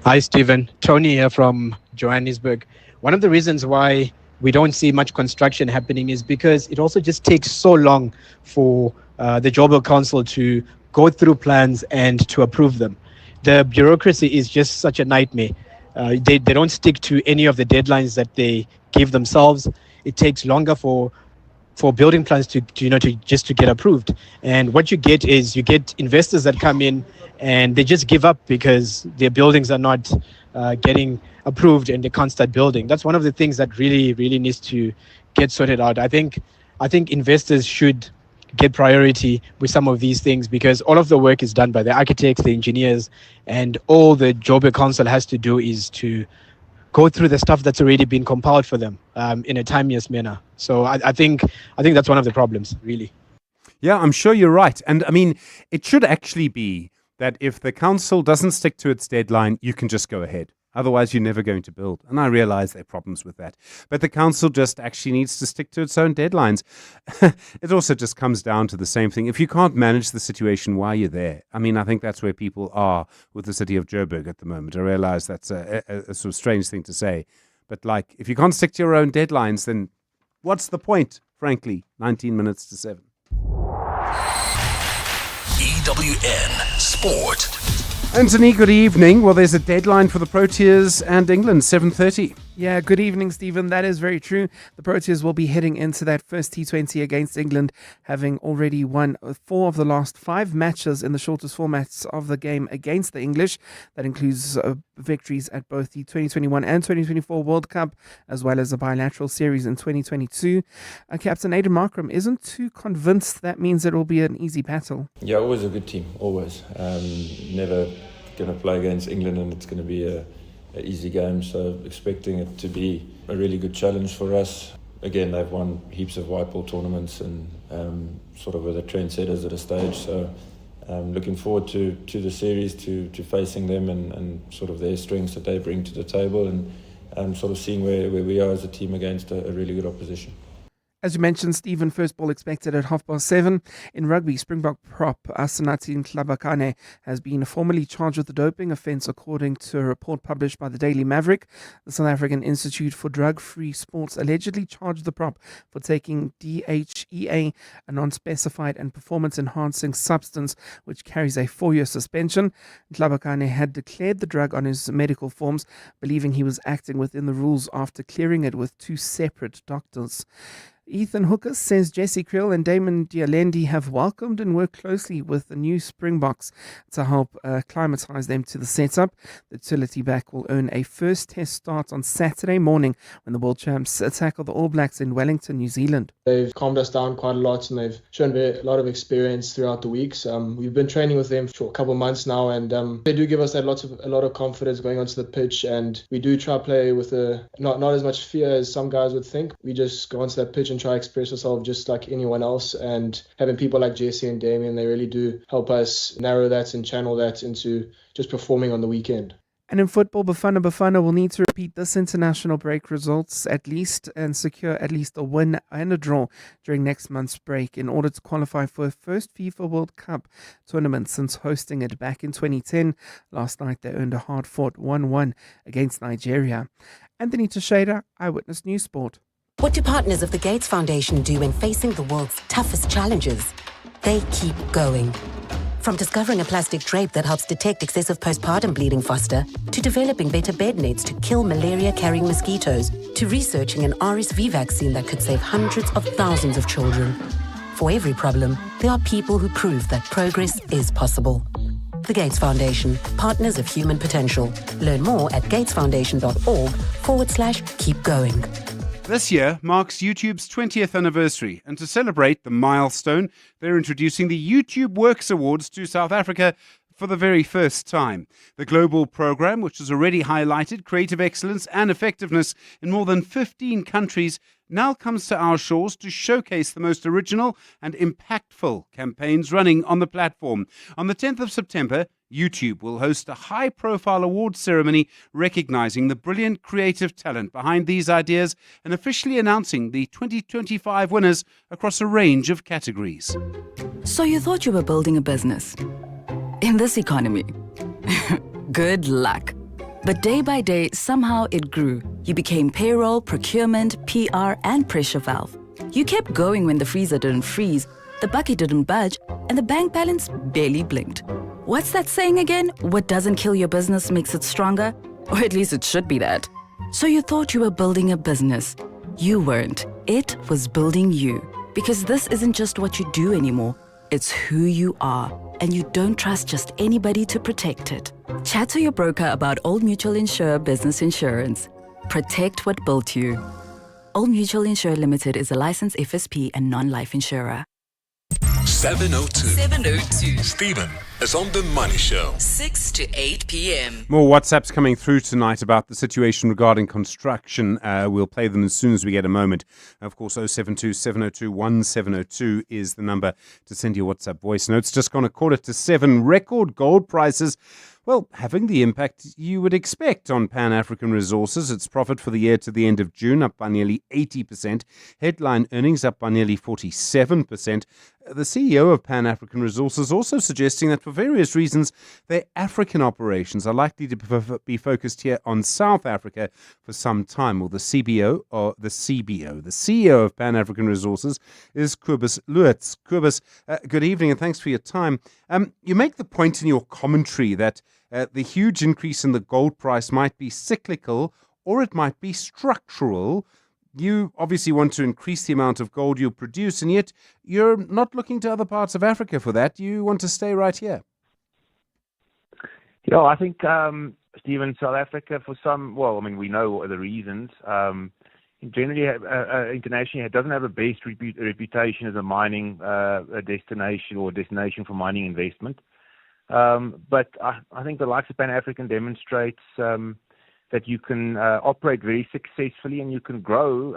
Hi, Stephen. Tony here from Johannesburg. One of the reasons why we don't see much construction happening is because it also just takes so long for the Joburg Council to go through plans and to approve them. The bureaucracy is just such a nightmare. They don't stick to any of the deadlines that they give themselves. It takes longer for building plans to get approved. And what you get is you get investors that come in and they just give up because their buildings are not getting approved and they can't start building. That's one of the things that really, really needs to get sorted out. I think investors should get priority with some of these things because all of the work is done by the architects, the engineers, and all the Joburg Council has to do is to go through the stuff that's already been compiled for them in a timeous manner. So I think that's one of the problems, really. Yeah, I'm sure you're right. And I mean, it should actually be that if the council doesn't stick to its deadline, you can just go ahead. Otherwise, you're never going to build. And I realize there are problems with that. But the council just actually needs to stick to its own deadlines. It also just comes down to the same thing. If you can't manage the situation while you're there, I mean, I think that's where people are with the city of Joburg at the moment. I realize that's a sort of strange thing to say. But like, if you can't stick to your own deadlines, then what's the point, frankly? 19 minutes to 7. EWN Sport. Anthony, good evening. Well, there's a deadline for the Proteas and England, 7:30. Yeah, good evening, Stephen. That is very true. The Proteas will be heading into that first T20 against England, having already won 4 of the last 5 matches in the shortest formats of the game against the English. That includes victories at both the 2021 and 2024 World Cup, as well as a bilateral series in 2022. Captain Aidan Markram isn't too convinced that means it will be an easy battle. Yeah, always a good team, always. Never going to play against England and it's going to be an easy game, so expecting it to be a really good challenge for us. Again, they've won heaps of white ball tournaments and sort of are the trendsetters at a stage, so looking forward to the series, to facing them and sort of their strengths that they bring to the table and sort of seeing where we are as a team against a really good opposition. As you mentioned, Stephen, first ball expected at 7:30. In rugby, Springbok prop Asanati Ntlabakane has been formally charged with a doping offence according to a report published by the Daily Maverick. The South African Institute for Drug-Free Sports allegedly charged the prop for taking DHEA, a non-specified and performance-enhancing substance which carries a 4-year suspension. Ntlabakane had declared the drug on his medical forms, believing he was acting within the rules after clearing it with 2 separate doctors. Ethan Hooker says Jesse Kriel and Damon Dialendi have welcomed and worked closely with the new Springboks to help acclimatise them to the setup. The utility back will earn a first test start on Saturday morning when the world champs tackle the All Blacks in Wellington, New Zealand. They've calmed us down quite a lot and they've shown a lot of experience throughout the weeks. We've been training with them for a couple of months now and they do give us a lot of confidence going onto the pitch, and we do try to play with not as much fear as some guys would think. We just go onto that pitch and try to express ourselves just like anyone else, and having people like Jesse and Damien, they really do help us narrow that and channel that into just performing on the weekend. And in football, Bafana will need to repeat this international break results at least and secure at least a win and a draw during next month's break in order to qualify for a first FIFA World Cup tournament since hosting it back in 2010. Last night they earned a hard-fought 1-1 against Nigeria. Anthony Teixeira, Eyewitness News Sport. What do partners of the Gates Foundation do when facing the world's toughest challenges? They keep going. From discovering a plastic drape that helps detect excessive postpartum bleeding faster, to developing better bed nets to kill malaria-carrying mosquitoes, to researching an RSV vaccine that could save hundreds of thousands of children. For every problem, there are people who prove that progress is possible. The Gates Foundation, partners of human potential. Learn more at gatesfoundation.org/keep going. This year marks YouTube's 20th anniversary, and to celebrate the milestone, they're introducing the YouTube Works Awards to South Africa for the very first time. The global program, which has already highlighted creative excellence and effectiveness in more than 15 countries, now comes to our shores to showcase the most original and impactful campaigns running on the platform. On the 10th of September, YouTube will host a high-profile awards ceremony recognizing the brilliant creative talent behind these ideas and officially announcing the 2025 winners across a range of categories. So you thought you were building a business? In this economy? Good luck. But day by day, somehow it grew. You became payroll, procurement, PR, and pressure valve. You kept going when the freezer didn't freeze, The bucket didn't budge, and the bank balance barely blinked. What's that saying again? What doesn't kill your business makes it stronger? Or at least it should be that. So you thought you were building a business. You weren't. It was building you. Because this isn't just what you do anymore. It's who you are. And you don't trust just anybody to protect it. Chat to your broker about Old Mutual Insure Business Insurance. Protect what built you. Old Mutual Insure Limited is a licensed FSP and non-life insurer. 702. 702. Stephen is on the Money Show. 6 to 8 p.m. More WhatsApps coming through tonight about the situation regarding construction. We'll play them as soon as we get a moment. Of course, 072 702 1702 is the number to send your WhatsApp voice notes. Just gone a quarter to 7. Record gold prices. Well, having the impact you would expect on Pan-African Resources. Its profit for the year to the end of June up by nearly 80%. Headline earnings up by nearly 47%. The CEO of Pan-African Resources also suggesting that for various reasons, their African operations are likely to be focused here on South Africa for some time. Well, the CEO of Pan-African Resources is Cobus Lutz. Cobus, good evening and thanks for your time. You make the point in your commentary that the huge increase in the gold price might be cyclical or it might be structural. You obviously want to increase the amount of gold you produce, and yet you're not looking to other parts of Africa for that. You want to stay right here. Yeah, I think, Stephen, South Africa we know the reasons. Generally, internationally, it doesn't have a best reputation as a mining destination or destination for mining investment. But I think the likes of Pan-African demonstrates that you can operate very successfully and you can grow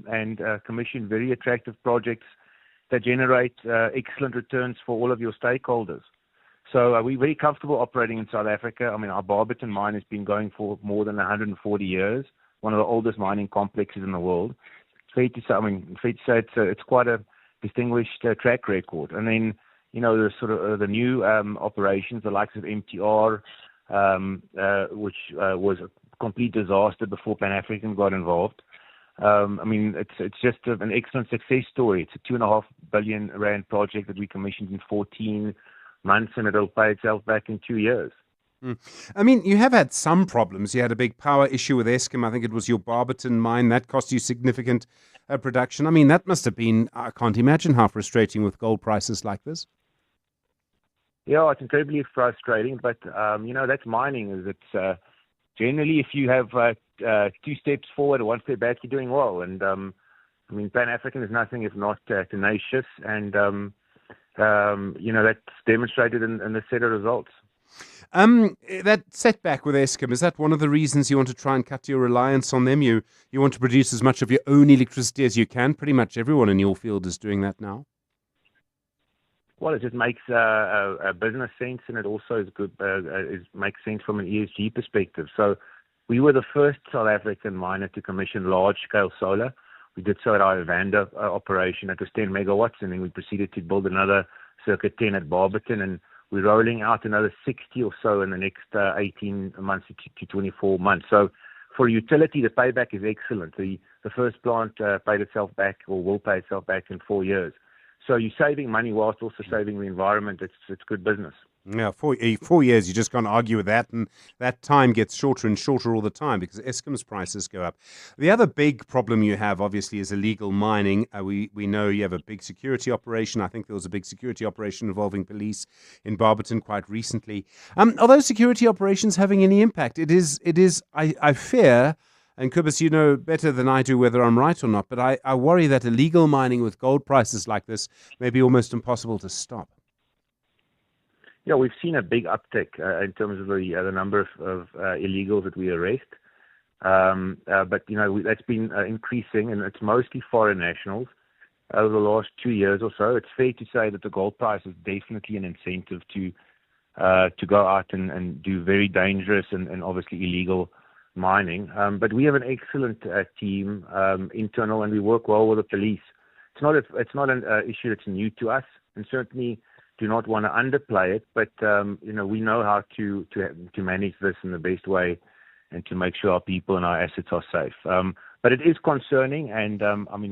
and commission very attractive projects that generate excellent returns for all of your stakeholders. So we're very comfortable operating in South Africa. I mean, our Barberton mine has been going for more than 140 years, one of the oldest mining complexes in the world. It's fair to say it's quite a distinguished track record. And then, the sort of the new operations, the likes of MTR, which was a complete disaster before Pan-African got involved. It's just an excellent success story. It's a 2.5 billion rand project that we commissioned in 14 months, and it'll pay itself back in 2 years. You have had some problems. You had a big power issue with Eskom. I think it was your Barberton mine. That cost you significant production. That must have been, I can't imagine how frustrating with gold prices like this. Yeah, it's incredibly frustrating, but, that's mining. It's generally, if you have 2 steps forward or 1 step back, you're doing well. And, Pan-African is nothing if not tenacious, and, that's demonstrated in the set of results. That setback with Eskom, is that one of the reasons you want to try and cut your reliance on them? You want to produce as much of your own electricity as you can? Pretty much everyone in your field is doing that now. Well, it just makes a business sense, and it also is good. Makes sense from an ESG perspective. So, we were the first South African miner to commission large-scale solar. We did so at our Evander operation. It was 10 megawatts, and then we proceeded to build another circa 10 at Barberton, and we're rolling out another 60 or so in the next 18 months to 24 months. So, for utility, the payback is excellent. The first plant paid itself back, or will pay itself back in 4 years. So you're saving money whilst also saving the environment. It's good business. Yeah, 4 years, you just can't argue with that. And that time gets shorter and shorter all the time because Eskom's prices go up. The other big problem you have, obviously, is illegal mining. We know you have a big security operation. I think there was a big security operation involving police in Barberton quite recently. Are those security operations having any impact? It is. I fear... And Cobus, you know better than I do whether I'm right or not, but I worry that illegal mining with gold prices like this may be almost impossible to stop. Yeah, we've seen a big uptick in terms of the number of illegals that we arrest. But, that's been increasing, and it's mostly foreign nationals over the last 2 years or so. It's fair to say that the gold price is definitely an incentive to go out and do very dangerous and obviously illegal mining, but we have an excellent team, internal, and we work well with the police. It's not an issue that's new to us, and certainly do not want to underplay it. But we know how to manage this in the best way, and to make sure our people and our assets are safe. But it is concerning, and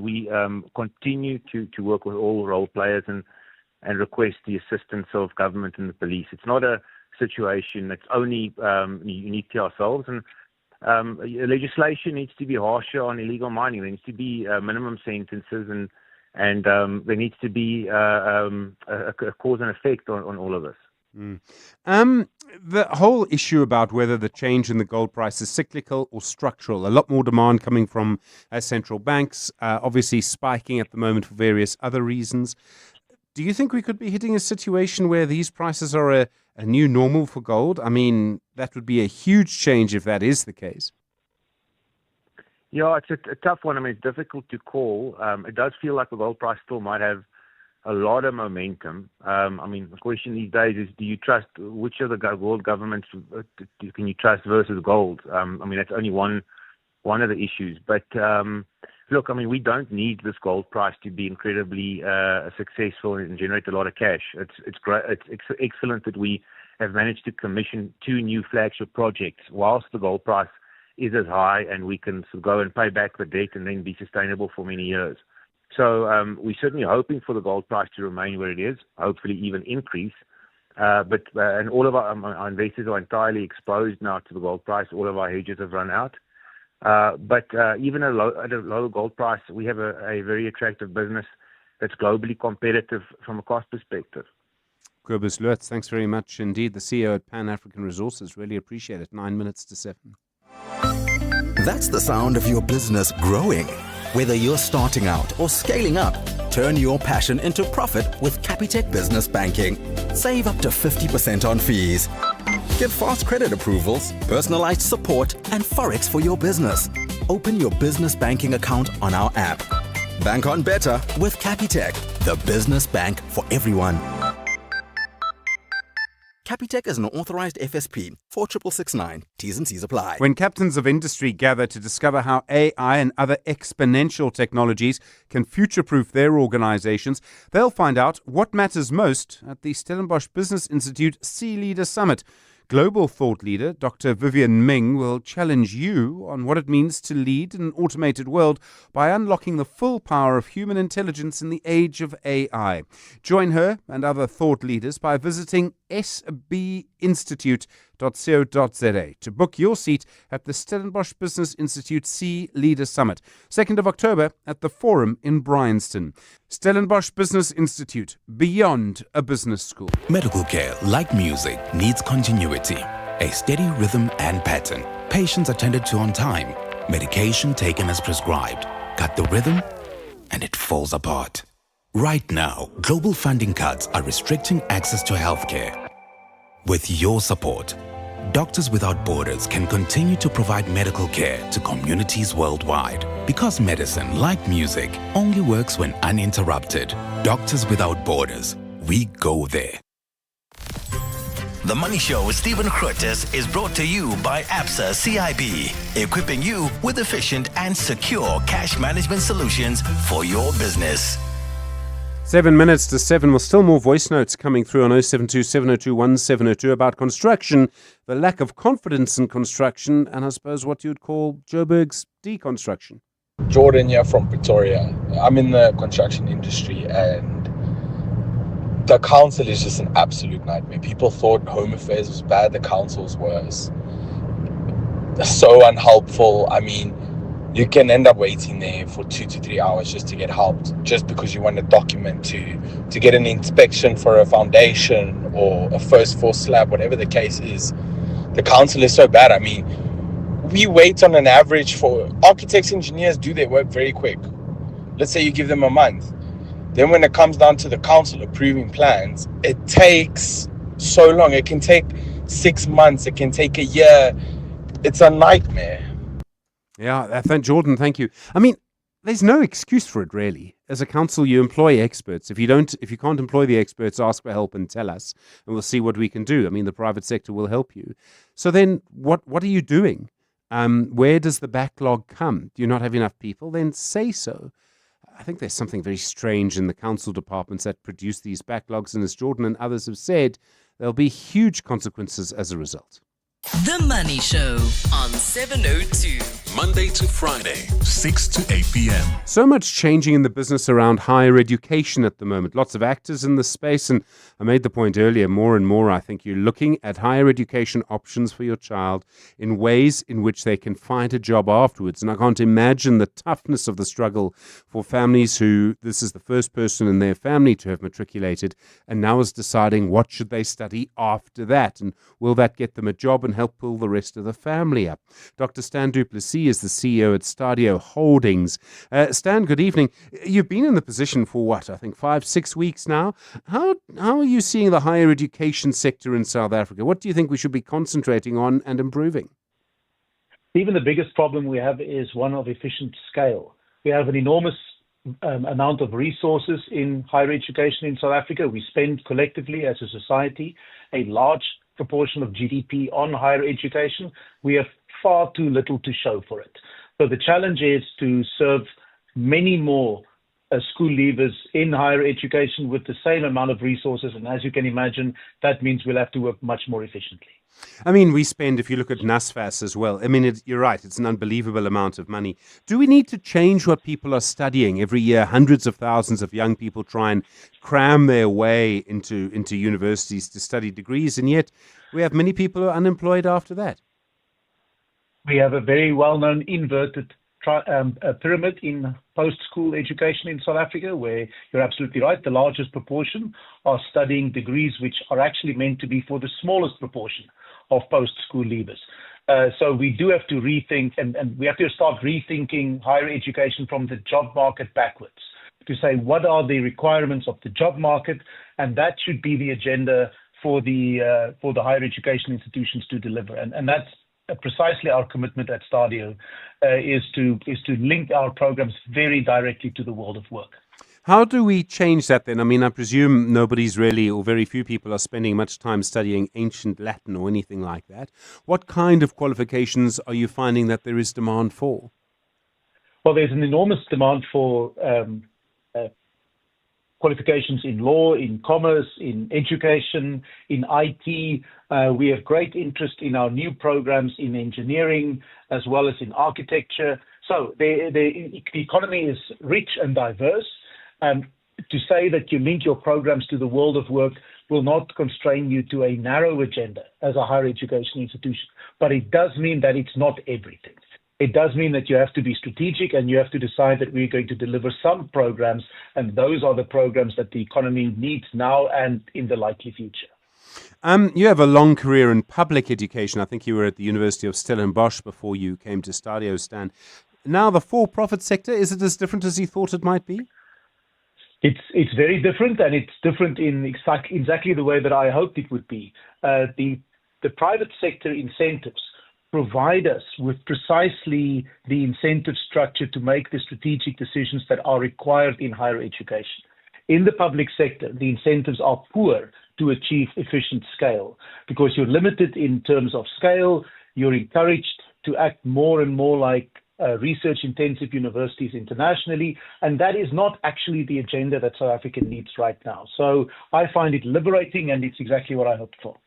we continue to work with all role players and request the assistance of government and the police. It's not a situation that's only unique to ourselves, and legislation needs to be harsher on illegal mining. There needs to be minimum sentences, and there needs to be a cause and effect on all of this. The whole issue about whether the change in the gold price is cyclical or structural, a lot more demand coming from central banks, obviously spiking at the moment for various other reasons. Do you think we could be hitting a situation where these prices are a new normal for gold? I mean, that would be a huge change if that is the case. Yeah, it's a tough one. I mean, it's difficult to call. It does feel like the gold price still might have a lot of momentum. The question these days is, do you trust which of the world governments can you trust versus gold? That's only one of the issues. But look, we don't need this gold price to be incredibly successful and generate a lot of cash. It's great. It's excellent that we have managed to commission 2 new flagship projects whilst the gold price is as high, and we can go and pay back the debt and then be sustainable for many years. So we're certainly hoping for the gold price to remain where it is, hopefully even increase. And all of our investors are entirely exposed now to the gold price. All of our hedges have run out. But even at a low gold price, we have a very attractive business that's globally competitive from a cost perspective. Cobus Lutz, thanks very much indeed. The CEO at Pan African Resources. Really appreciate it. 9 minutes to 7. That's the sound of your business growing. Whether you're starting out or scaling up, turn your passion into profit with Capitec Business Banking. Save up to 50% on fees. Get fast credit approvals, personalized support, and Forex for your business. Open your business banking account on our app. Bank on better with Capitec, the business bank for everyone. Capitec is an authorized FSP, 46669. T's and C's apply. When captains of industry gather to discover how AI and other exponential technologies can future-proof their organizations, they'll find out what matters most at the Stellenbosch Business Institute C-Leader Summit. Global thought leader Dr. Vivian Ming will challenge you on what it means to lead an automated world by unlocking the full power of human intelligence in the age of AI. Join her and other thought leaders by visiting sbinstitute.co.za to book your seat at the Stellenbosch Business Institute C-Leader Summit, 2nd of October at the Forum in Bryanston. Stellenbosch Business Institute, beyond a business school. Medical care, like music, needs continuity, a steady rhythm and pattern. Patients attended to on time, medication taken as prescribed. Cut the rhythm, and it falls apart. Right now, global funding cuts are restricting access to healthcare. With your support, Doctors Without Borders can continue to provide medical care to communities worldwide. Because medicine, like music, only works when uninterrupted. Doctors Without Borders, we go there. The Money Show with Stephen Grootes is brought to you by Absa CIB, equipping you with efficient and secure cash management solutions for your business. 7 minutes to 7. Well, still more voice notes coming through on 072 702 1702 about construction, the lack of confidence in construction, and I suppose what you'd call Joburg's deconstruction. Jordan here from Pretoria. I'm in the construction industry, and the council is just an absolute nightmare. People thought Home Affairs was bad. The council's worse. They're so unhelpful. I mean, you can end up waiting there for 2 to 3 hours just to get helped, just because you want a document to get an inspection for a foundation or a first floor slab, whatever the case is. The council is so bad. I mean, we wait on an average for architects, engineers do their work very quick. Let's say you give them a month. Then when it comes down to the council approving plans, it takes so long. It can take 6 months. It can take a year. It's a nightmare. Yeah, Jordan, thank you. I mean, there's no excuse for it, really. As a council, you employ experts. If you can't employ the experts, ask for help and tell us, and we'll see what we can do. I mean, the private sector will help you. So then, what are you doing? Where does the backlog come? Do you not have enough people? Then say so. I think there's something very strange in the council departments that produce these backlogs, and as Jordan and others have said, there'll be huge consequences as a result. The Money Show on 702. Monday to Friday, 6 to 8 p.m. So much changing in the business around higher education at the moment. Lots of actors in the space, and I made the point earlier, more and more I think you're looking at higher education options for your child in ways in which they can find a job afterwards. And I can't imagine the toughness of the struggle for families who this is the first person in their family to have matriculated and now is deciding what should they study after that, and will that get them a job and help pull the rest of the family up. Dr. Stan du Plessis is the CEO at Stadio Holdings. Stan, good evening. You've been in the position for what, I think 5-6 weeks now. How are you seeing the higher education sector in South Africa? What do you think we should be concentrating on and improving? Even the biggest problem we have is one of efficient scale. We have an enormous amount of resources in higher education in South Africa. We spend collectively as a society a large proportion of GDP on higher education. We have far too little to show for it. So the challenge is to serve many more school leavers in higher education with the same amount of resources. And as you can imagine, that means we'll have to work much more efficiently. I mean, we spend, if you look at NSFAS as well, I mean, you're right, it's an unbelievable amount of money. Do we need to change what people are studying? Every year, hundreds of thousands of young people try and cram their way into universities to study degrees, and yet we have many people who are unemployed after that. We have a very well-known inverted pyramid in post-school education in South Africa, where you're absolutely right, the largest proportion are studying degrees which are actually meant to be for the smallest proportion of post-school leavers. So we do have to rethink, and we have to start rethinking higher education from the job market backwards, to say what are the requirements of the job market, and that should be the agenda for the higher education institutions to deliver. And that's precisely our commitment at Stadio, is to link our programs very directly to the world of work. How do we change that then? I mean, I presume nobody's really, or very few people are spending much time studying ancient Latin or anything like that. What kind of qualifications are you finding that there is demand for? Well, there's an enormous demand for qualifications in law, in commerce, in education, in IT. We have great interest in our new programs in engineering as well as in architecture. So the economy is rich and diverse. To say that you link your programs to the world of work will not constrain you to a narrow agenda as a higher education institution, but it does mean that it's not everything. It does mean that you have to be strategic and you have to decide that we're going to deliver some programs, and those are the programs that the economy needs now and in the likely future. You have a long career in public education. I think you were at the University of Stellenbosch before you came to Stadio, Stan. Now the for-profit sector, is it as different as you thought it might be? It's very different, and it's different in exactly the way that I hoped it would be. The private sector incentives provide us with precisely the incentive structure to make the strategic decisions that are required in higher education. In the public sector, the incentives are poor to achieve efficient scale because you're limited in terms of scale. You're encouraged to act more and more like research-intensive universities internationally, and that is not actually the agenda that South Africa needs right now. So I find it liberating, and it's exactly what I hoped for.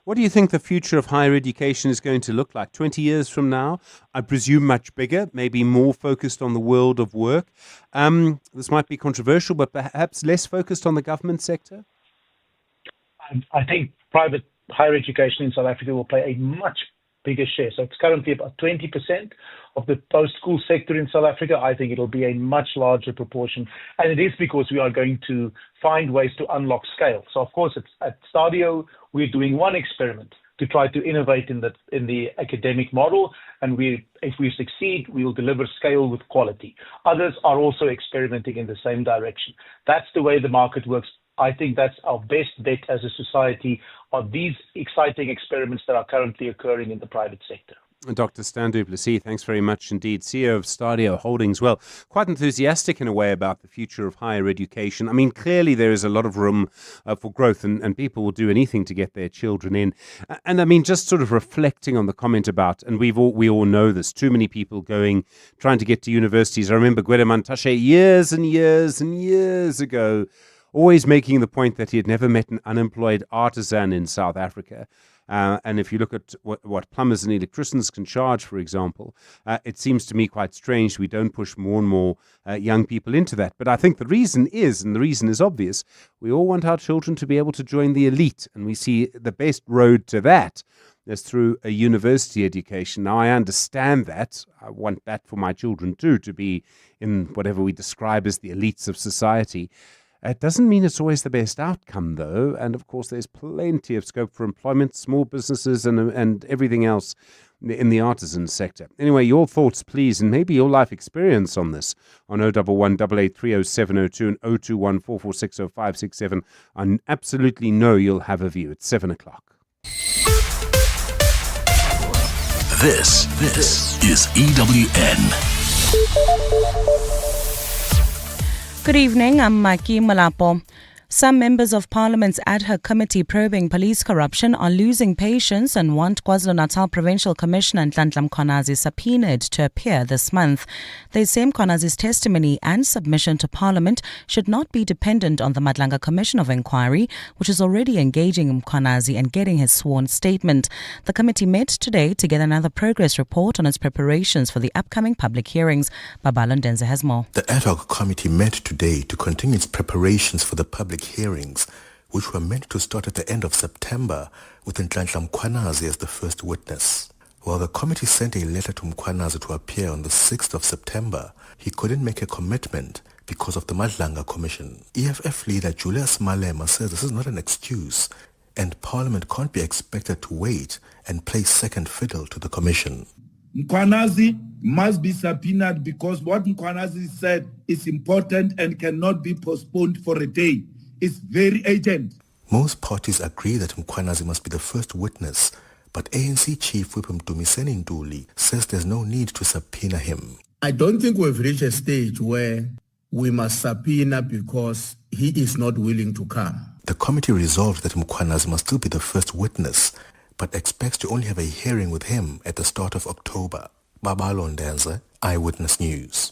What do you think the future of higher education is going to look like 20 years from now? I presume much bigger, maybe more focused on the world of work. This might be controversial, but perhaps less focused on the government sector? I think private higher education in South Africa will play a much bigger share. So it's currently about 20% of the post-school sector in South Africa. I think it'll be a much larger proportion. And it is because we are going to find ways to unlock scale. So, of course, at Stadio, we're doing one experiment to try to innovate in the academic model. And if we succeed, we will deliver scale with quality. Others are also experimenting in the same direction. That's the way the market works. I think that's our best bet as a society on these exciting experiments that are currently occurring in the private sector. Dr. Stan du Plessis, thanks very much indeed. CEO of Stadio Holdings. Well, quite enthusiastic in a way about the future of higher education. I mean, clearly there is a lot of room for growth and people will do anything to get their children in. And I mean, just sort of reflecting on the comment about, and we all know this, too many people trying to get to universities. I remember Gwede Mantashe years and years and years ago always making the point that he had never met an unemployed artisan in South Africa. And if you look at what plumbers and electricians can charge, for example, it seems to me quite strange we don't push more and more young people into that. But I think the reason is obvious, we all want our children to be able to join the elite, and we see the best road to that is through a university education. Now, I understand that. I want that for my children too, to be in whatever we describe as the elites of society. It doesn't mean it's always the best outcome, though. And of course, there's plenty of scope for employment, small businesses, and everything else in the artisan sector. Anyway, your thoughts, please, and maybe your life experience on this on 011 883 0702 and 021 446 0567. I absolutely know you'll have a view. It's 7 o'clock. This is EWN. Good evening, I'm Maki Malapo. Some members of Parliament's ad hoc committee probing police corruption are losing patience and want KwaZulu-Natal Provincial Commissioner Nhlanhla Mkhwanazi subpoenaed to appear this month. They say Mkhwanazi's testimony and submission to Parliament should not be dependent on the Madlanga Commission of Inquiry, which is already engaging Mkhwanazi and getting his sworn statement. The committee met today to get another progress report on its preparations for the upcoming public hearings. Babalo Ndenze has more. The ad hoc committee met today to continue its preparations for the public hearings, which were meant to start at the end of September, with Nhlanhla Mkhwanazi as the first witness. While the committee sent a letter to Mkhwanazi to appear on the 6th of September, he couldn't make a commitment because of the Madlanga Commission. EFF leader Julius Malema says this is not an excuse, and Parliament can't be expected to wait and play second fiddle to the Commission. Mkhwanazi must be subpoenaed because what Mkhwanazi said is important and cannot be postponed for a day. It's very urgent. Most parties agree that Mkhwanazi must be the first witness, but ANC Chief Whip Mdumiseni Ntuli says there's no need to subpoena him. I don't think we've reached a stage where we must subpoena because he is not willing to come. The committee resolved that Mkhwanazi must still be the first witness, but expects to only have a hearing with him at the start of October. Babalo Ndenze, Eyewitness News.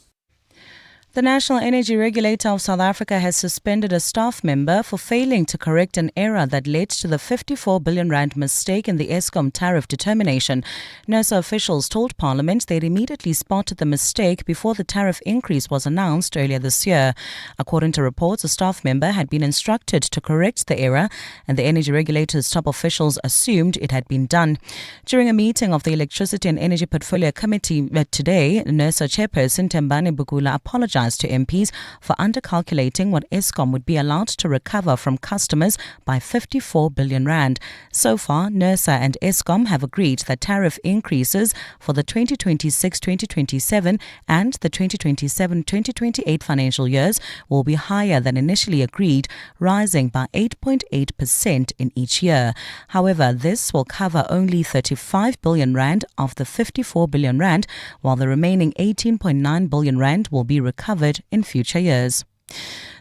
The National Energy Regulator of South Africa has suspended a staff member for failing to correct an error that led to the 54 billion rand mistake in the Eskom tariff determination. NERSA officials told Parliament they'd immediately spotted the mistake before the tariff increase was announced earlier this year. According to reports, a staff member had been instructed to correct the error, and the Energy Regulator's top officials assumed it had been done. During a meeting of the Electricity and Energy Portfolio Committee today, NERSA chairperson Tembani Bukula apologized to MPs for undercalculating what Eskom would be allowed to recover from customers by 54 billion rand. So far, NERSA and Eskom have agreed that tariff increases for the 2026-2027 and the 2027-2028 financial years will be higher than initially agreed, rising by 8.8% in each year. However, this will cover only 35 billion rand of the 54 billion rand, while the remaining 18.9 billion rand will be recovered in future years.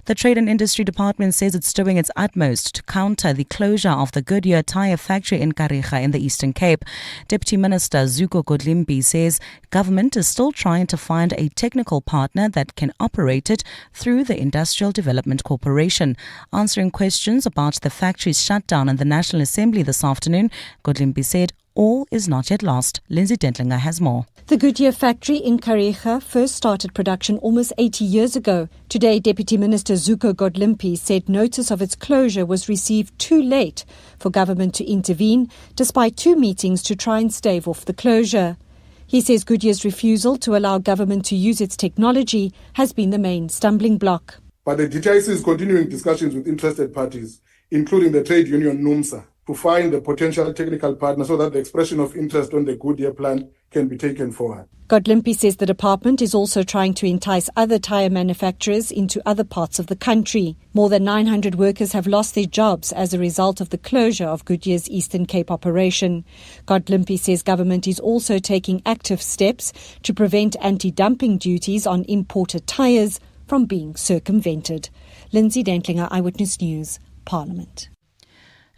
The Trade and Industry Department says it's doing its utmost to counter the closure of the Goodyear tyre factory in Kariga in the Eastern Cape. Deputy Minister Zuko Godlimpi says government is still trying to find a technical partner that can operate it through the Industrial Development Corporation. Answering questions about the factory's shutdown in the National Assembly this afternoon, Godlimpi said all is not yet lost. Lindsay Dentlinger has more. The Goodyear factory in Kariga first started production almost 80 years ago. Today, Deputy Minister Zuko Godlimpi said notice of its closure was received too late for government to intervene, despite 2 meetings to try and stave off the closure. He says Goodyear's refusal to allow government to use its technology has been the main stumbling block. But the DTIC is continuing discussions with interested parties, including the trade union NUMSA, to find a potential technical partner so that the expression of interest on the Goodyear plant can be taken forward. Godlimpi says the department is also trying to entice other tyre manufacturers into other parts of the country. More than 900 workers have lost their jobs as a result of the closure of Goodyear's Eastern Cape operation. Godlimpi says government is also taking active steps to prevent anti-dumping duties on imported tyres from being circumvented. Lindsay Dentlinger, Eyewitness News, Parliament.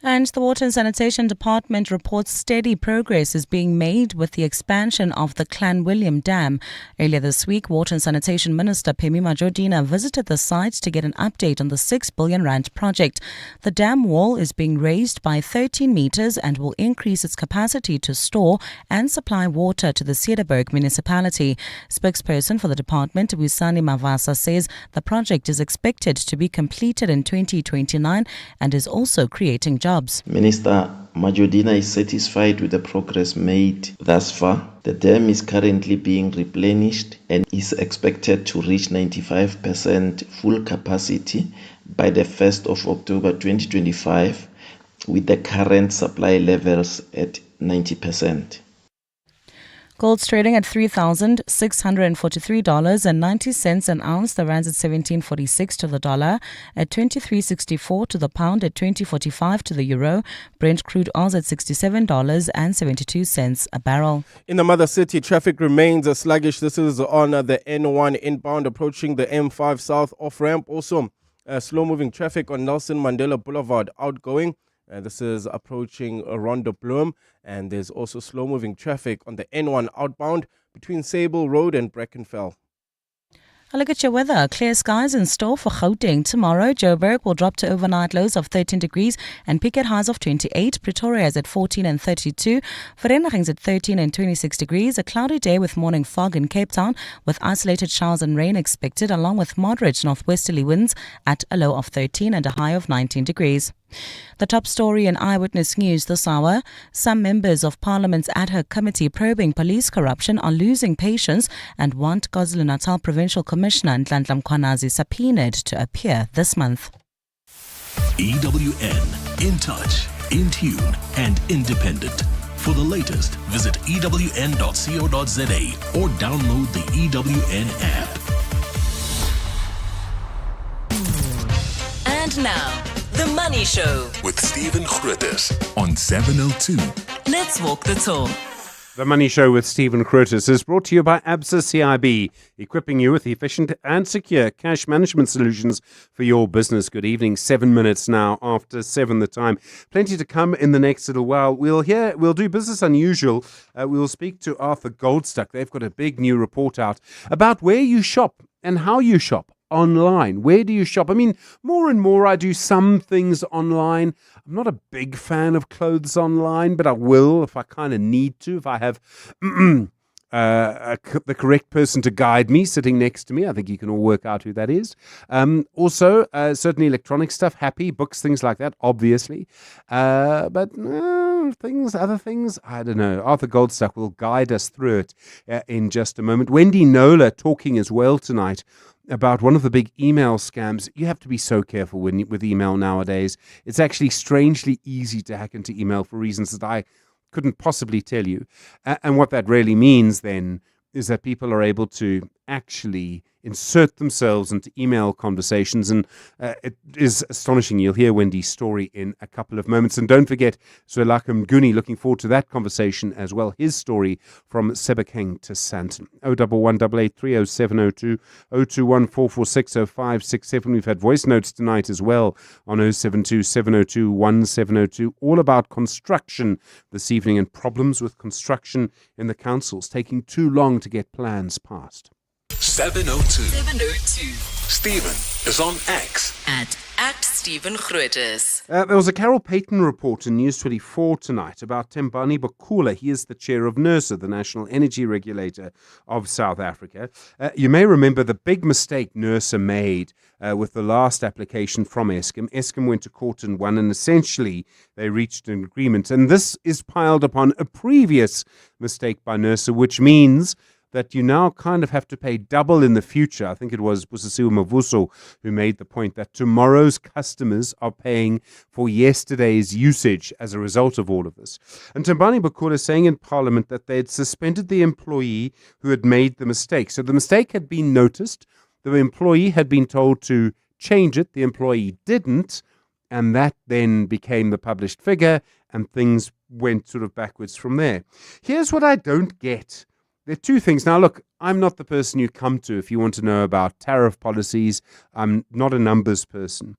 And the Water and Sanitation Department reports steady progress is being made with the expansion of the Clanwilliam Dam. Earlier this week, Water and Sanitation Minister Phemi Majordina visited the site to get an update on the 6 billion rand project. The dam wall is being raised by 13 meters and will increase its capacity to store and supply water to the Cedarburg municipality. Spokesperson for the department, Wisani Mavasa, says the project is expected to be completed in 2029 and is also creating jobs. Minister Majordina is satisfied with the progress made thus far. The dam is currently being replenished and is expected to reach 95% full capacity by the 1st of October 2025, with the current supply levels at 90%. Gold's trading at $3,643.90 an ounce. The rand's at 17.46 to the dollar, at 23.64 to the pound, at 20.45 to the euro. Brent crude oil's at $67.72 a barrel. In the mother city, traffic remains sluggish. This is on the N1 inbound approaching the M5 South off-ramp. Also, slow-moving traffic on Nelson Mandela Boulevard outgoing. This is approaching Rondo Bloom, and there's also slow-moving traffic on the N1 outbound between Sable Road and Brackenfell. A look at your weather. Clear skies in store for Gauteng. Tomorrow, Joburg will drop to overnight lows of 13 degrees and peak at highs of 28. Pretoria is at 14 and 32. Vereeniging's at 13 and 26 degrees. A cloudy day with morning fog in Cape Town, with isolated showers and rain expected, along with moderate northwesterly winds at a low of 13 and a high of 19 degrees. The top story in Eyewitness News this hour: some members of Parliament's ad hoc committee probing police corruption are losing patience and want KwaZulu-Natal Provincial Commissioner Nhlanhla Mkhwanazi subpoenaed to appear this month. EWN, in touch, in tune, and independent. For the latest, visit ewn.co.za or download the EWN app. And now, The Money Show with Stephen Grootes on 702. Let's walk the talk. The Money Show with Stephen Grootes is brought to you by ABSA CIB, equipping you with efficient and secure cash management solutions for your business. Good evening, 7 minutes now after 7 the time. Plenty to come in the next little while. We'll do Business Unusual. We will speak to Arthur Goldstuck. They've got a big new report out about where you shop and how you shop online. Where do you shop? I mean, more and more I do some things online. I'm not a big fan of clothes online, but I will if I kind of need to, if I have the correct person to guide me sitting next to me. I think you can all work out who that is. Also, certainly electronic stuff, happy, books, things like that, obviously. But other things, I don't know. Arthur Goldstuck will guide us through it in just a moment. Wendy Nola talking as well tonight about one of the big email scams. You have to be so careful with email nowadays. It's actually strangely easy to hack into email for reasons that I couldn't possibly tell you. And what that really means then is that people are able to actually insert themselves into email conversations, and it is astonishing. You'll hear Wendy's story in a couple of moments. And don't forget, Zwelakam Guni, looking forward to that conversation as well. His story from Sebokeng to Sandton. 011-883-0702, 021-446-0567. We've had voice notes tonight as well on 072-702-1702, all about construction this evening and problems with construction in the councils, taking too long to get plans passed. 702. Stephen is on X. At Stephen Grootes. There was a Carol Payton report in News 24 tonight about Tembani Bakula. He is the chair of NERSA, the National Energy Regulator of South Africa. You may remember the big mistake NERSA made with the last application from Eskom. Eskom went to court and won, and essentially they reached an agreement. And this is piled upon a previous mistake by NERSA, which means that you now kind of have to pay double in the future. I think it was Busisiwe Mavuso who made the point that tomorrow's customers are paying for yesterday's usage as a result of all of this. And Tembani Bakula is saying in Parliament that they had suspended the employee who had made the mistake. So the mistake had been noticed. The employee had been told to change it. The employee didn't. And that then became the published figure, and things went sort of backwards from there. Here's what I don't get. There are two things. Now, look, I'm not the person you come to if you want to know about tariff policies. I'm not a numbers person.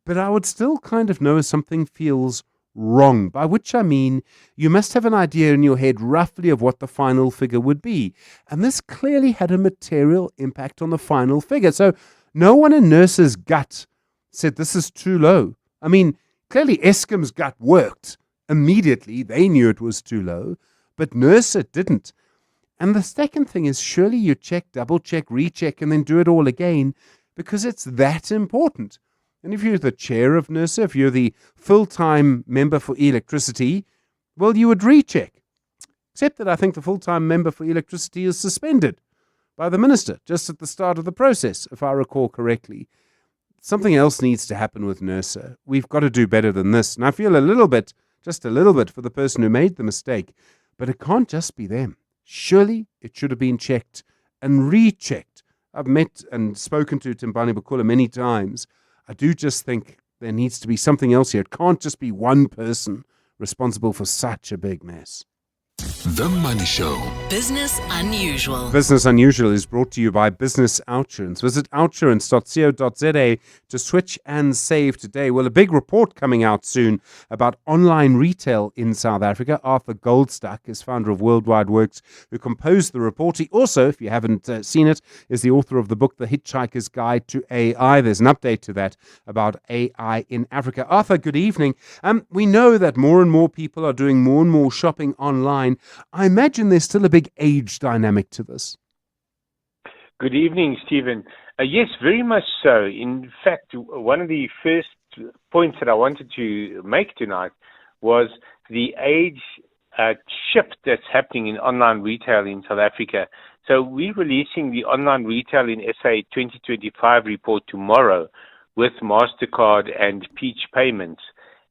but I would still kind of know something feels wrong, by which I mean you must have an idea in your head roughly of what the final figure would be. And this clearly had a material impact on the final figure. So no one in Nurse's gut said this is too low. I mean, clearly Eskom's gut worked. Immediately, they knew it was too low, but Nurse didn't. And the second thing is surely you check, double check, recheck, and then do it all again because it's that important. And if you're the chair of NERSA, if you're the full-time member for electricity, well, you would recheck. Except that I think the full-time member for electricity is suspended by the minister just at the start of the process, if I recall correctly. Something else needs to happen with NERSA. We've got to do better than this. And I feel just a little bit for the person who made the mistake. But it can't just be them. Surely it should have been checked and rechecked. I've met and spoken to Timbani Bukula many times. I do just think there needs to be something else here. It can't just be one person responsible for such a big mess. The Money Show. Business Unusual. Business Unusual is brought to you by Business Outsurance. Visit outsurance.co.za to switch and save today. Well, a big report coming out soon about online retail in South Africa. Arthur Goldstuck is founder of Worldwide Works, who composed the report. He also, if you haven't seen it, is the author of the book, The Hitchhiker's Guide to AI. There's an update to that about AI in Africa. Arthur, good evening. We know that more and more people are doing more and more shopping online. I imagine there's still a big age dynamic to this. Good evening, Stephen. Yes, very much so. In fact, one of the first points that I wanted to make tonight was the age shift that's happening in online retail in South Africa. So we're releasing the Online Retail in SA 2025 report tomorrow with MasterCard and Peach Payments.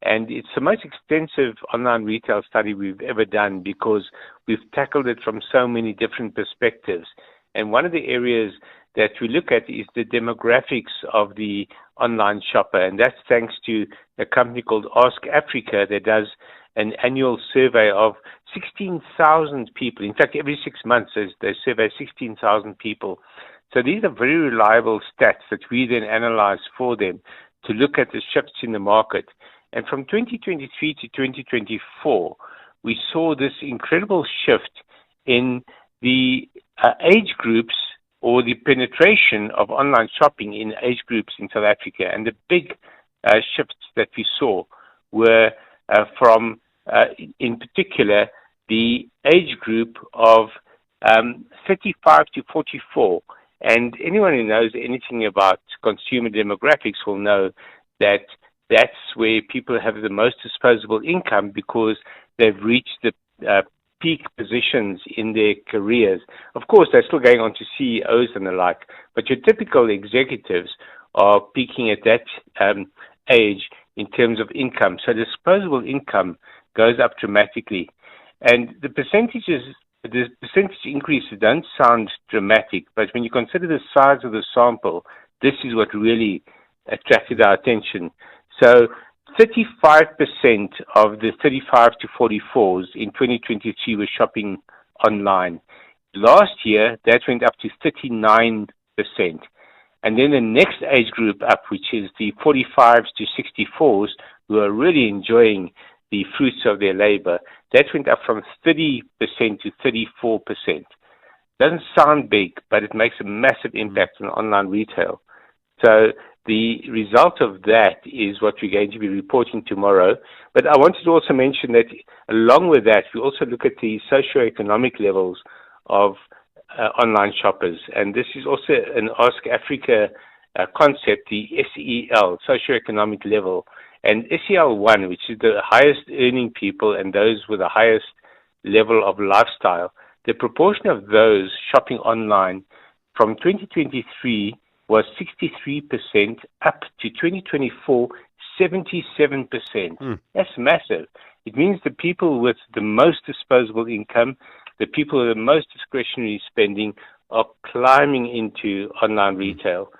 And it's the most extensive online retail study we've ever done because we've tackled it from so many different perspectives. And one of the areas that we look at is the demographics of the online shopper. And that's thanks to a company called Ask Africa that does an annual survey of 16,000 people. In fact, every 6 months they survey 16,000 people. So these are very reliable stats that we then analyze for them to look at the shifts in the market. And from 2023 to 2024, we saw this incredible shift in the age groups or the penetration of online shopping in age groups in South Africa. And the big shifts that we saw were from, in particular, the age group of 35 to 44. And anyone who knows anything about consumer demographics will know that that's where people have the most disposable income because they've reached the peak positions in their careers. Of course, they're still going on to CEOs and the like, but your typical executives are peaking at that age in terms of income. So disposable income goes up dramatically. And the percentage increases don't sound dramatic, but when you consider the size of the sample, this is what really attracted our attention. So 35% of the 35 to 44s in 2023 were shopping online. Last year, that went up to 39%. And then the next age group up, which is the 45s to 64s, who are really enjoying the fruits of their labor, that went up from 30% to 34%. Doesn't sound big, but it makes a massive impact on online retail. So the result of that is what we're going to be reporting tomorrow. But I wanted to also mention that along with that, we also look at the socioeconomic levels of online shoppers. And this is also an Ask Africa concept, the SEL, socioeconomic level. And SEL 1, which is the highest earning people and those with the highest level of lifestyle, the proportion of those shopping online from 2023 was 63%, up to 2024, 77%. That's massive. It means the people with the most disposable income, the people with the most discretionary spending are climbing into online retail.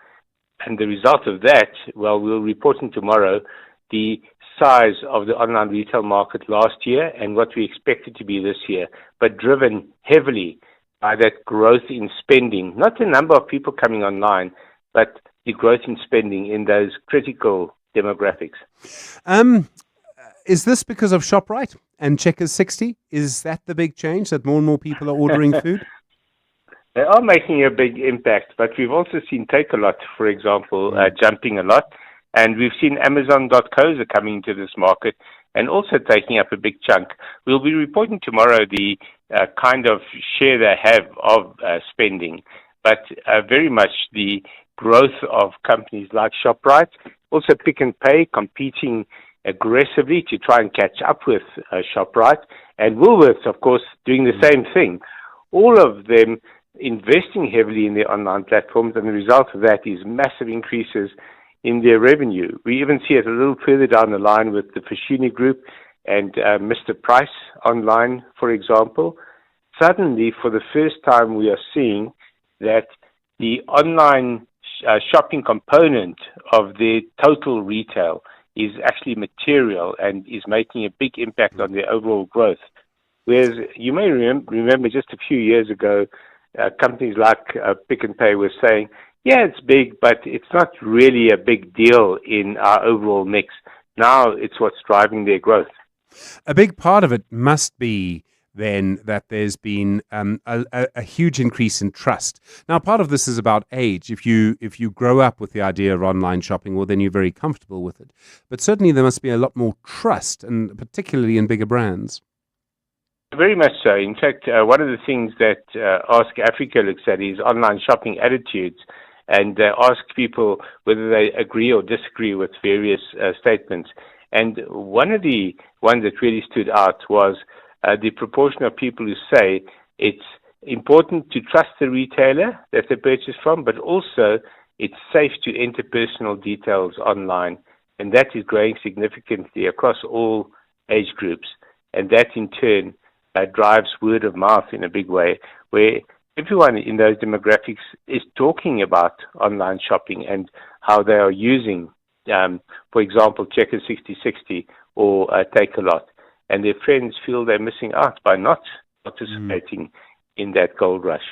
And the result of that, well, we'll report in tomorrow the size of the online retail market last year and what we expect it to be this year, but driven heavily by that growth in spending, not the number of people coming online, but the growth in spending in those critical demographics. Is this because of ShopRite and Checkers 60? Is that the big change, that more and more people are ordering food? They are making a big impact, but we've also seen Takealot, for example, jumping a lot. And we've seen Amazon.co coming into this market and also taking up a big chunk. We'll be reporting tomorrow the kind of share they have of spending, but very much the growth of companies like ShopRite, also Pick n Pay competing aggressively to try and catch up with ShopRite, and Woolworths, of course, doing the same thing. All of them investing heavily in their online platforms, and the result of that is massive increases in their revenue. We even see it a little further down the line with the Fashini Group and Mr. Price online, for example. Suddenly, for the first time, we are seeing that the online shopping component of the total retail is actually material and is making a big impact on their overall growth. Whereas you may remember just a few years ago, companies like Pick n Pay were saying, yeah, it's big, but it's not really a big deal in our overall mix. Now it's what's driving their growth. A big part of it must be then that there's been a huge increase in trust. Now, part of this is about age. If you grow up with the idea of online shopping, well, then you're very comfortable with it. But certainly there must be a lot more trust, and particularly in bigger brands. Very much so. In fact, one of the things that Ask Africa looks at is online shopping attitudes, and ask people whether they agree or disagree with various statements. And one of the ones that really stood out was the proportion of people who say it's important to trust the retailer that they purchase from, but also it's safe to enter personal details online. And that is growing significantly across all age groups. And that in turn drives word of mouth in a big way, where everyone in those demographics is talking about online shopping and how they are using, for example, Checkers 6060 or Takealot. And their friends feel they're missing out by not participating in that gold rush.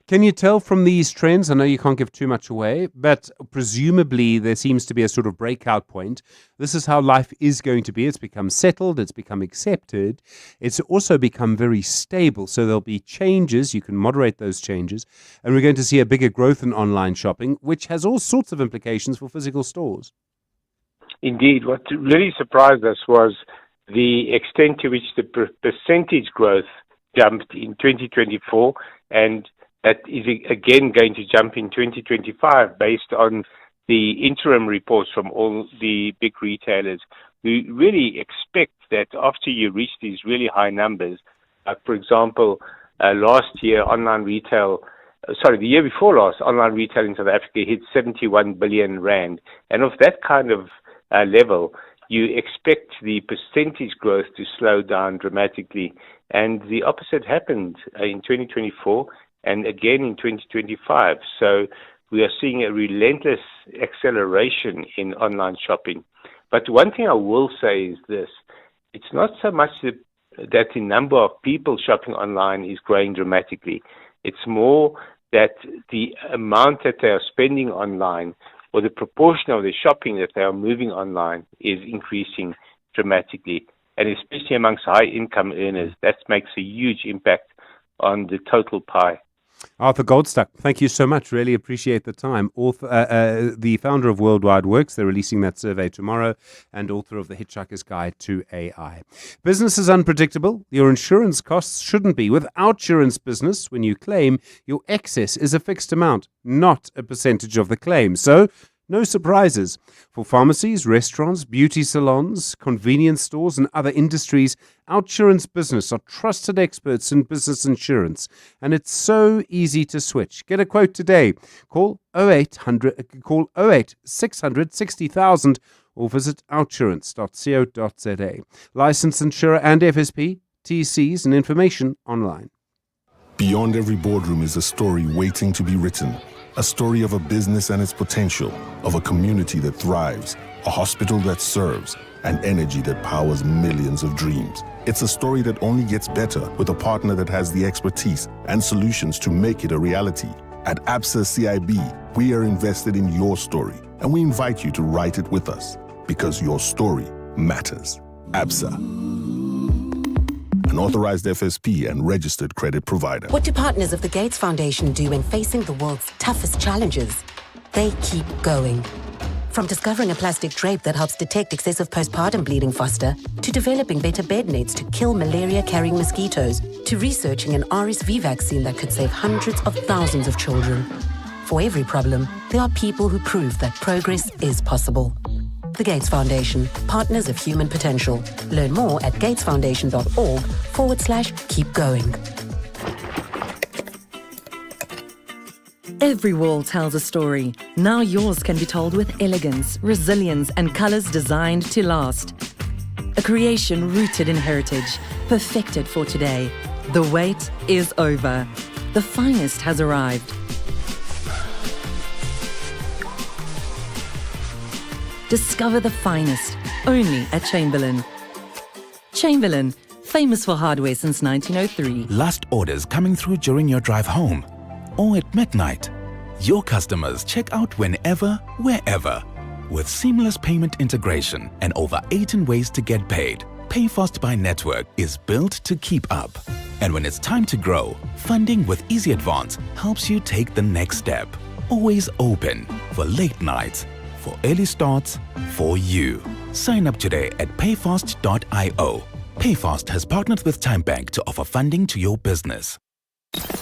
Can you tell from these trends? I know you can't give too much away, but presumably there seems to be a sort of breakout point. This is how life is going to be. It's become settled. It's become accepted. It's also become very stable. So there'll be changes. You can moderate those changes. And we're going to see a bigger growth in online shopping, which has all sorts of implications for physical stores. Indeed. What really surprised us was the extent to which the percentage growth jumped in 2024, and that is again going to jump in 2025 based on the interim reports from all the big retailers. We really expect that after you reach these really high numbers, for example, the year before last, online retail in South Africa hit 71 billion rand. And of that kind of level, you expect the percentage growth to slow down dramatically. And the opposite happened in 2024 and again in 2025. So we are seeing a relentless acceleration in online shopping. But one thing I will say is this. It's not so much that the number of people shopping online is growing dramatically. It's more that the amount that they are spending online or the proportion of the shopping that they are moving online is increasing dramatically. And especially amongst high-income earners, that makes a huge impact on the total pie. Arthur Goldstuck, thank you so much. Really appreciate the time. Author, the founder of Worldwide Works, they're releasing that survey tomorrow, and author of The Hitchhiker's Guide to AI. Business is unpredictable. Your insurance costs shouldn't be. With Outsurance Business, when you claim, your excess is a fixed amount, not a percentage of the claim. So, no surprises. For pharmacies, restaurants, beauty salons, convenience stores, and other industries, Outsurance Business are trusted experts in business insurance. And it's so easy to switch. Get a quote today. Call 08 600 60,000 or visit outsurance.co.za. Licensed insurer and FSP, TCs and information online. Beyond every boardroom is a story waiting to be written. A story of a business and its potential, of a community that thrives, a hospital that serves, and energy that powers millions of dreams. It's a story that only gets better with a partner that has the expertise and solutions to make it a reality. At Absa CIB, we are invested in your story, and we invite you to write it with us. because your story matters. ABSA, an authorized FSP and registered credit provider. What do partners of the Gates Foundation do when facing the world's toughest challenges? They keep going. From discovering a plastic drape that helps detect excessive postpartum bleeding faster, to developing better bed nets to kill malaria-carrying mosquitoes, to researching an RSV vaccine that could save hundreds of thousands of children. For every problem, there are people who prove that progress is possible. The Gates Foundation, partners of human potential. Learn more at gatesfoundation.org/keep going. Every wall tells a story. Now yours can be told with elegance, resilience, and colors designed to last. A creation rooted in heritage, perfected for today. The wait is over. The finest has arrived. Discover the finest, only at Chamberlain. Chamberlain, famous for hardware since 1903. Last orders coming through during your drive home or at midnight. Your customers check out whenever, wherever. With seamless payment integration and over 18 ways to get paid, PayFast by Network is built to keep up. And when it's time to grow, funding with Easy Advance helps you take the next step. Always open for late nights, for early starts, for you. Sign up today at payfast.io. PayFast has partnered with TimeBank to offer funding to your business.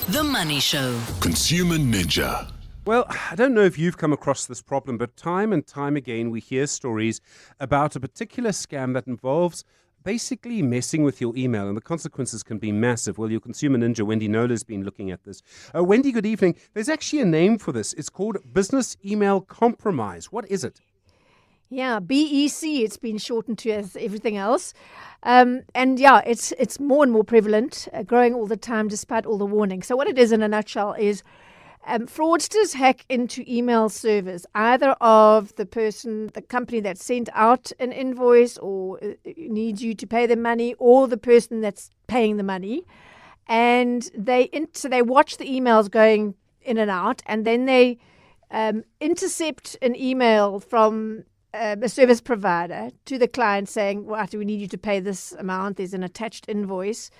The Money Show. Consumer Ninja. Well, I don't know if you've come across this problem, but time and time again we hear stories about a particular scam that involves basically messing with your email, and the consequences can be massive. Well, your consumer ninja, Wendy Nola, has been looking at this. Wendy, good evening. There's actually a name for this. It's called business email compromise. What is it? Yeah, BEC, it's been shortened to as everything else. And yeah, it's more and more prevalent, growing all the time despite all the warnings. So what it is in a nutshell is fraudsters hack into email servers, either of the company that sent out an invoice or needs you to pay them money, or the person that's paying the money. And so they watch the emails going in and out, and then they intercept an email from a service provider to the client saying, well, we need you to pay this amount. There's an attached invoice.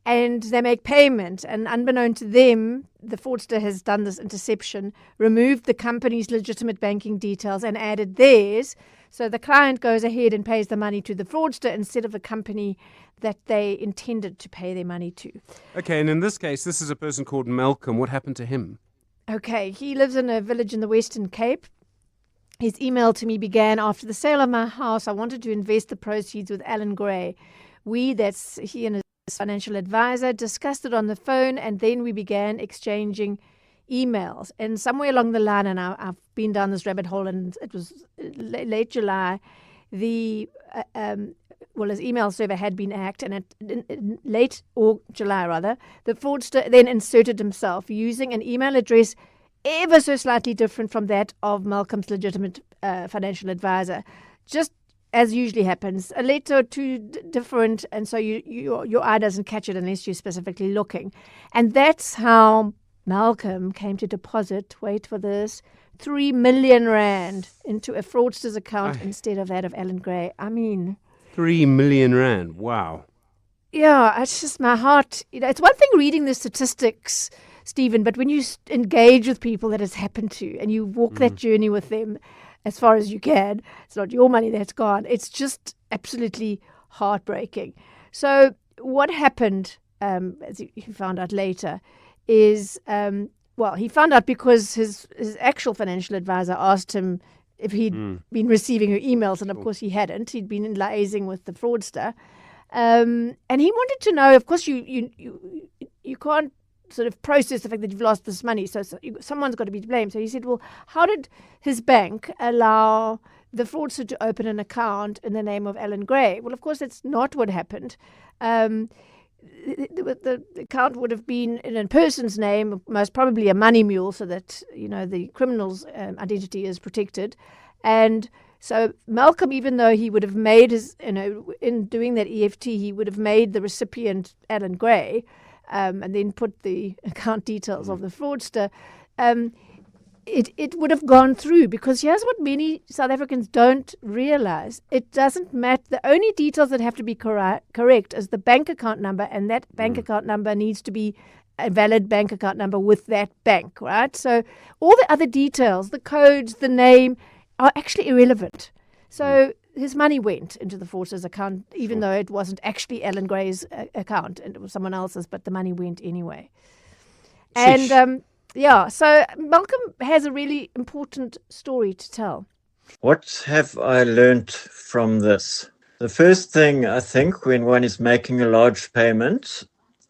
And they make payment. And unbeknown to them, the fraudster has done this interception, removed the company's legitimate banking details and added theirs. So the client goes ahead and pays the money to the fraudster instead of the company that they intended to pay their money to. Okay, and in this case, this is a person called Malcolm. What happened to him? Okay, he lives in a village in the Western Cape. His email to me began, after the sale of my house, I wanted to invest the proceeds with Alan Gray. That's he and his financial advisor, discussed it on the phone, and then we began exchanging emails. And somewhere along the line, and I've been down this rabbit hole, and it was late July, his email server had been hacked, and late July, the fraudster then inserted himself using an email address ever so slightly different from that of Malcolm's legitimate financial advisor. Just as usually happens, a letter or two different, and so your eye doesn't catch it unless you're specifically looking. And that's how Malcolm came to deposit, wait for this, 3 million rand into a fraudster's account instead of that of Alan Gray. I mean, 3 million rand. Wow. Yeah, it's just my heart. It's one thing reading the statistics, Stephen, but when you engage with people that has happened to and you walk that journey with them as far as you can, it's not your money that's gone. It's just absolutely heartbreaking. So what happened, as he found out later, is, he found out because his actual financial advisor asked him if he'd been receiving her emails, and of course he hadn't. He'd been liaising with the fraudster. And he wanted to know, of course, you can't sort of process the fact that you've lost this money, so someone's got to be to blame. So he said, well, how did his bank allow the fraudster to open an account in the name of Alan Gray? Well, of course, that's not what happened. The account would have been in a person's name, most probably a money mule, so that the criminal's identity is protected. And so Malcolm, even though he would have made his, in doing that EFT, he would have made the recipient Alan Gray, and then put the account details of the fraudster. it would have gone through, because here's what many South Africans don't realize. It doesn't matter. The only details that have to be correct is the bank account number, and that bank account number needs to be a valid bank account number with that bank, right? So all the other details, the codes, the name, are actually irrelevant. So his money went into the fraudster's account, even though it wasn't actually Ellen Gray's account, and it was someone else's, but the money went anyway. And so Malcolm has a really important story to tell. What have I learned from this? The first thing, I think, when one is making a large payment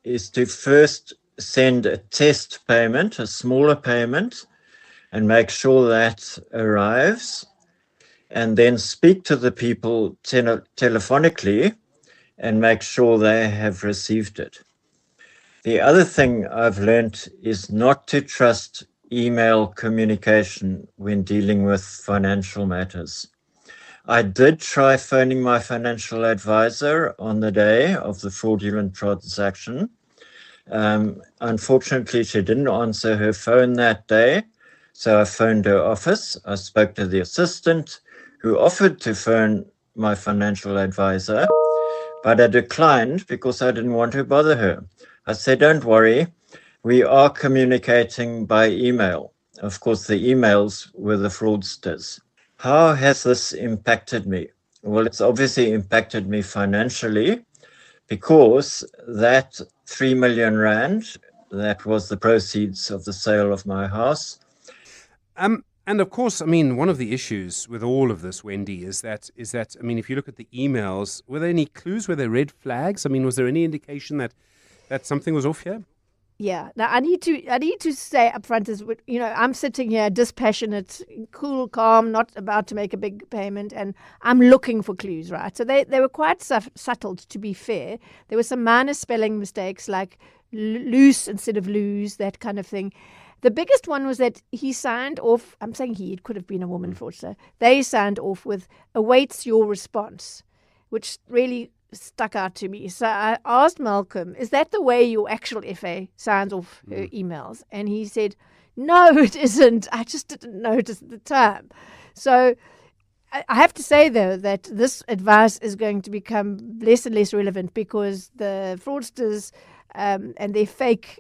is to first send a test payment, a smaller payment, and make sure that arrives, and then speak to the people telephonically and make sure they have received it. The other thing I've learned is not to trust email communication when dealing with financial matters. I did try phoning my financial advisor on the day of the fraudulent transaction. Unfortunately, she didn't answer her phone that day, so I phoned her office. I spoke to the assistant, who offered to phone my financial advisor, but I declined because I didn't want to bother her. I said, don't worry, we are communicating by email. Of course, the emails were the fraudsters. How has this impacted me? Well, it's obviously impacted me financially, because that 3 million rand, that was the proceeds of the sale of my house. And of course, I mean, one of the issues with all of this, Wendy, is that, I mean, if you look at the emails, were there any clues? Were there red flags? I mean, was there any indication that something was off here? Yeah. Now, I need to say up front is, I'm sitting here dispassionate, cool, calm, not about to make a big payment, and I'm looking for clues, right? So they were quite subtle, to be fair. There were some minor spelling mistakes, like loose instead of lose, that kind of thing. The biggest one was that he signed off, I'm saying it could have been a woman fraudster. They signed off with awaits your response, which really stuck out to me. So I asked Malcolm, is that the way your actual FA signs off her emails? And he said, no, it isn't. I just didn't notice at the time. So I have to say, though, that this advice is going to become less and less relevant, because the fraudsters and their fake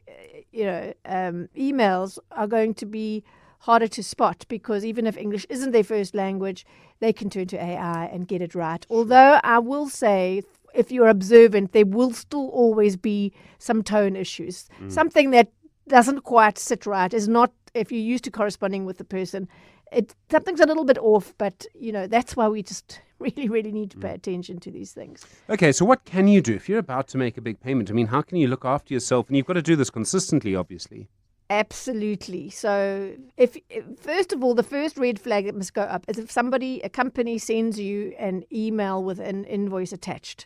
emails are going to be harder to spot, because even if English isn't their first language, they can turn to AI and get it right. Although I will say, if you're observant, there will still always be some tone issues. Something that doesn't quite sit right is not, if you're used to corresponding with the person, something's a little bit off, but that's why we just really, really need to pay attention to these things. Okay, so what can you do if you're about to make a big payment? I mean, how can you look after yourself? And you've got to do this consistently, obviously. Absolutely. So if first of all, the first red flag that must go up is if a company sends you an email with an invoice attached.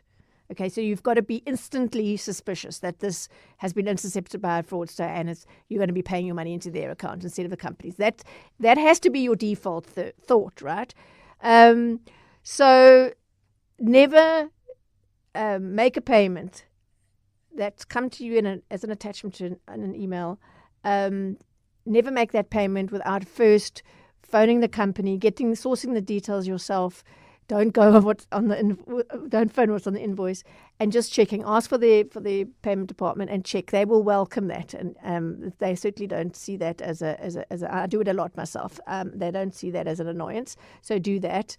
Okay, so you've got to be instantly suspicious that this has been intercepted by a fraudster, and you're going to be paying your money into their account instead of the company's. That has to be your default thought, right? So never make a payment that's come to you as an attachment to an email. Never make that payment without first phoning the company, sourcing the details yourself. Don't go don't phone what's on the invoice, and just checking. Ask for the payment department and check. They will welcome that, and they certainly don't see that as a. I do it a lot myself. They don't see that as an annoyance, so do that.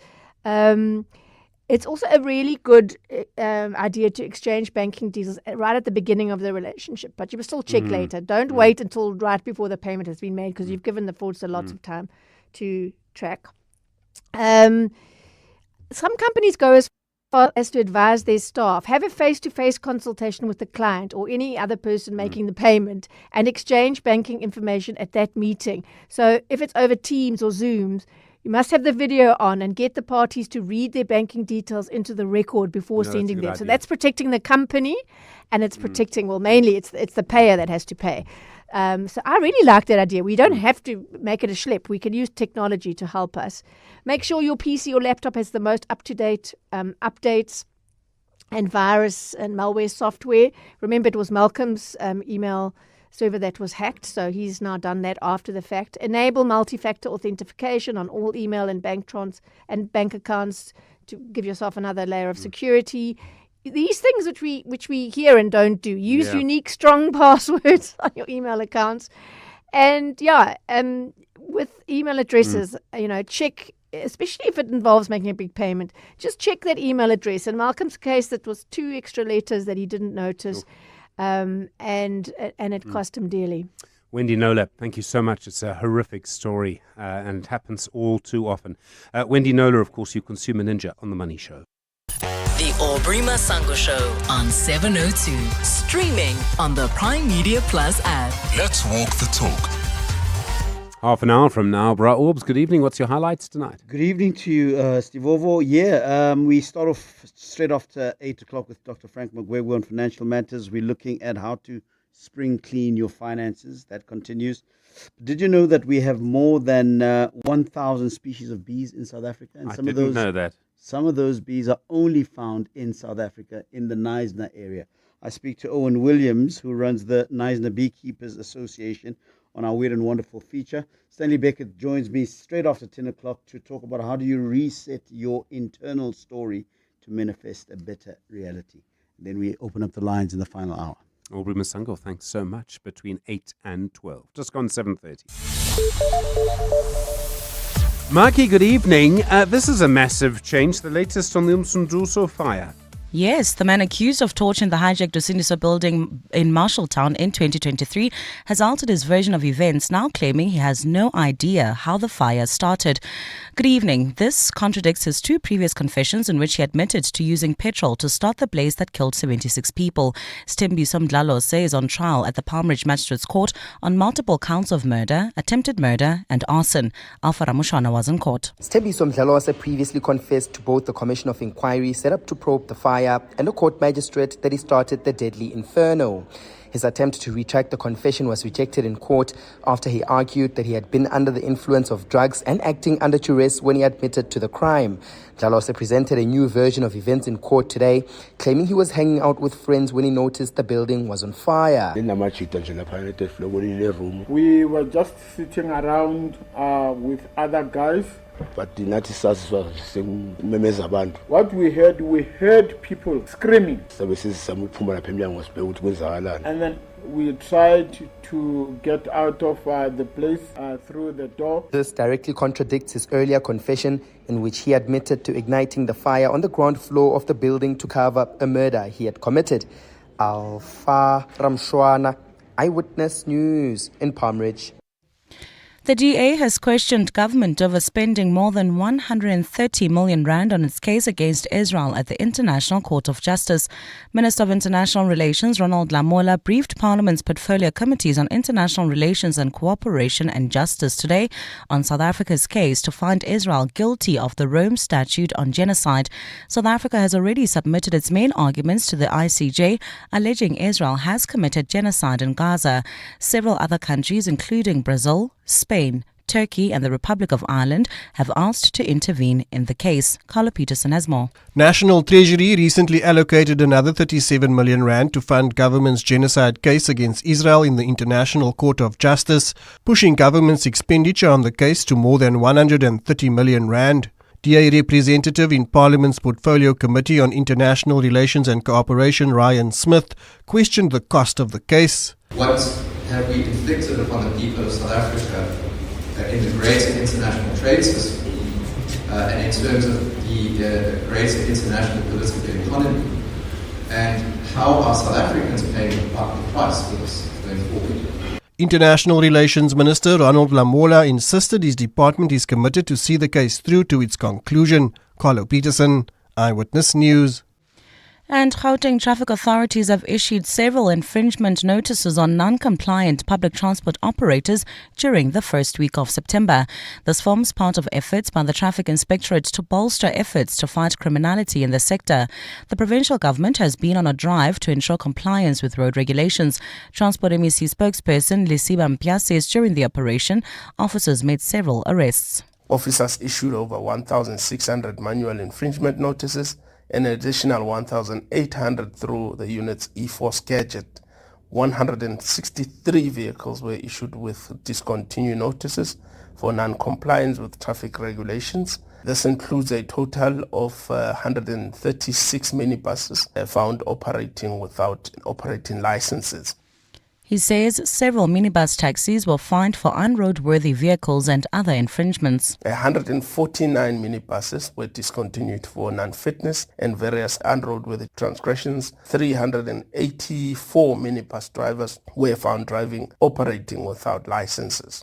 It's also a really good idea to exchange banking details right at the beginning of the relationship, but you must still check later. Don't wait until right before the payment has been made, because you've given the fraudster lots of time to track. Some companies go as far as to advise their staff, have a face-to-face consultation with the client or any other person making the payment, and exchange banking information at that meeting. So if it's over Teams or Zooms, you must have the video on and get the parties to read their banking details into the record before sending them. So that's protecting the company, and it's protecting, mainly it's the payer that has to pay. So I really like that idea. We don't have to make it a schlep. We can use technology to help us. Make sure your PC or laptop has the most up-to-date updates and virus and malware software. Remember, it was Malcolm's email server that was hacked. So he's now done that after the fact. Enable multi-factor authentication on all email and bank accounts to give yourself another layer of security. These things which we hear and don't do. Use unique, strong passwords on your email accounts. And with email addresses, check, especially if it involves making a big payment, just check that email address. In Malcolm's case, that was 2 extra letters that he didn't notice, and it cost him dearly. Wendy Nola, thank you so much. It's a horrific story, and it happens all too often. Wendy Nola, of course, you Consumer Ninja on The Money Show. The Aubrey Masango Show on 702. Streaming on the Prime Media Plus app. Let's walk the talk. Half an hour from now, Bra Orbs, good evening. What's your highlights tonight? Good evening to you, Stivovo. We start off straight after 8 o'clock with Dr. Frank Magwegu on financial matters. We're looking at how to spring clean your finances. That continues. Did you know that we have more than 1,000 species of bees in South Africa? And I didn't know that. Some of those bees are only found in South Africa, in the Knysna area. I speak to Owen Williams, who runs the Knysna Beekeepers Association, on our Weird and Wonderful feature. Stanley Beckett joins me straight after 10 o'clock to talk about how do you reset your internal story to manifest a better reality. Then we open up the lines in the final hour. Aubrey Masango, thanks so much. Between 8 and 12. Just gone 7:30. Marky, good evening. This is a massive change. The latest on the Umsunduso fire. Yes, the man accused of torching the hijacked Usindiso building in Marshalltown in 2023 has altered his version of events, now claiming he has no idea how the fire started. Good evening. This contradicts his 2 previous confessions in which he admitted to using petrol to start the blaze that killed 76 people. Stembiso Mdlalose is on trial at the Palmridge Magistrates Court on multiple counts of murder, attempted murder and arson. Alpha Ramushwana was in court. Stembiso Mdlalose previously confessed to both the Commission of Inquiry set up to probe the fire and a court magistrate that he started the deadly inferno. His attempt to retract the confession was rejected in court after he argued that he had been under the influence of drugs and acting under duress when he admitted to the crime. Mdlalose presented a new version of events in court today, claiming he was hanging out with friends when he noticed the building was on fire. We were just sitting around with other guys. But what we heard people screaming. And then we tried to get out of the place through the door. This directly contradicts his earlier confession in which he admitted to igniting the fire on the ground floor of the building to cover up a murder he had committed. Alpha Ramshwana, Eyewitness News in Palmridge. The DA has questioned government over spending more than 130 million rand on its case against Israel at the International Court of Justice. Minister of International Relations Ronald Lamola briefed Parliament's portfolio committees on international relations and cooperation and justice today on South Africa's case to find Israel guilty of the Rome Statute on genocide. South Africa has already submitted its main arguments to the ICJ, alleging Israel has committed genocide in Gaza. Several other countries, including Brazil, Spain, Turkey and the Republic of Ireland have asked to intervene in the case. Carlo Peterson has more. National Treasury recently allocated another 37 million rand to fund government's genocide case against Israel in the International Court of Justice, pushing government's expenditure on the case to more than 130 million rand. DA representative in Parliament's Portfolio Committee on International Relations and Cooperation, Ryan Smith, questioned the cost of the case. What have we inflicted upon the people of South Africa in the greater international trade system and in terms of the greater international political economy? And how are South Africans paying the price for this going forward? International Relations Minister Ronald Lamola insisted his department is committed to see the case through to its conclusion. Carlo Peterson, Eyewitness News. And Gauteng traffic authorities have issued several infringement notices on non-compliant public transport operators during the first week of September. This forms part of efforts by the Traffic Inspectorate to bolster efforts to fight criminality in the sector. The provincial government has been on a drive to ensure compliance with road regulations. Transport MEC spokesperson Lisiba Mpia says during the operation, officers made several arrests. Officers issued over 1,600 manual infringement notices, an additional 1,800 through the unit's e-force gadget. 163 vehicles were issued with discontinue notices for non-compliance with traffic regulations. This includes a total of 136 minibuses found operating without operating licenses. He says several minibus taxis were fined for unroadworthy vehicles and other infringements. 149 minibuses were discontinued for non-fitness and various unroadworthy transgressions. 384 minibus drivers were found operating without licenses.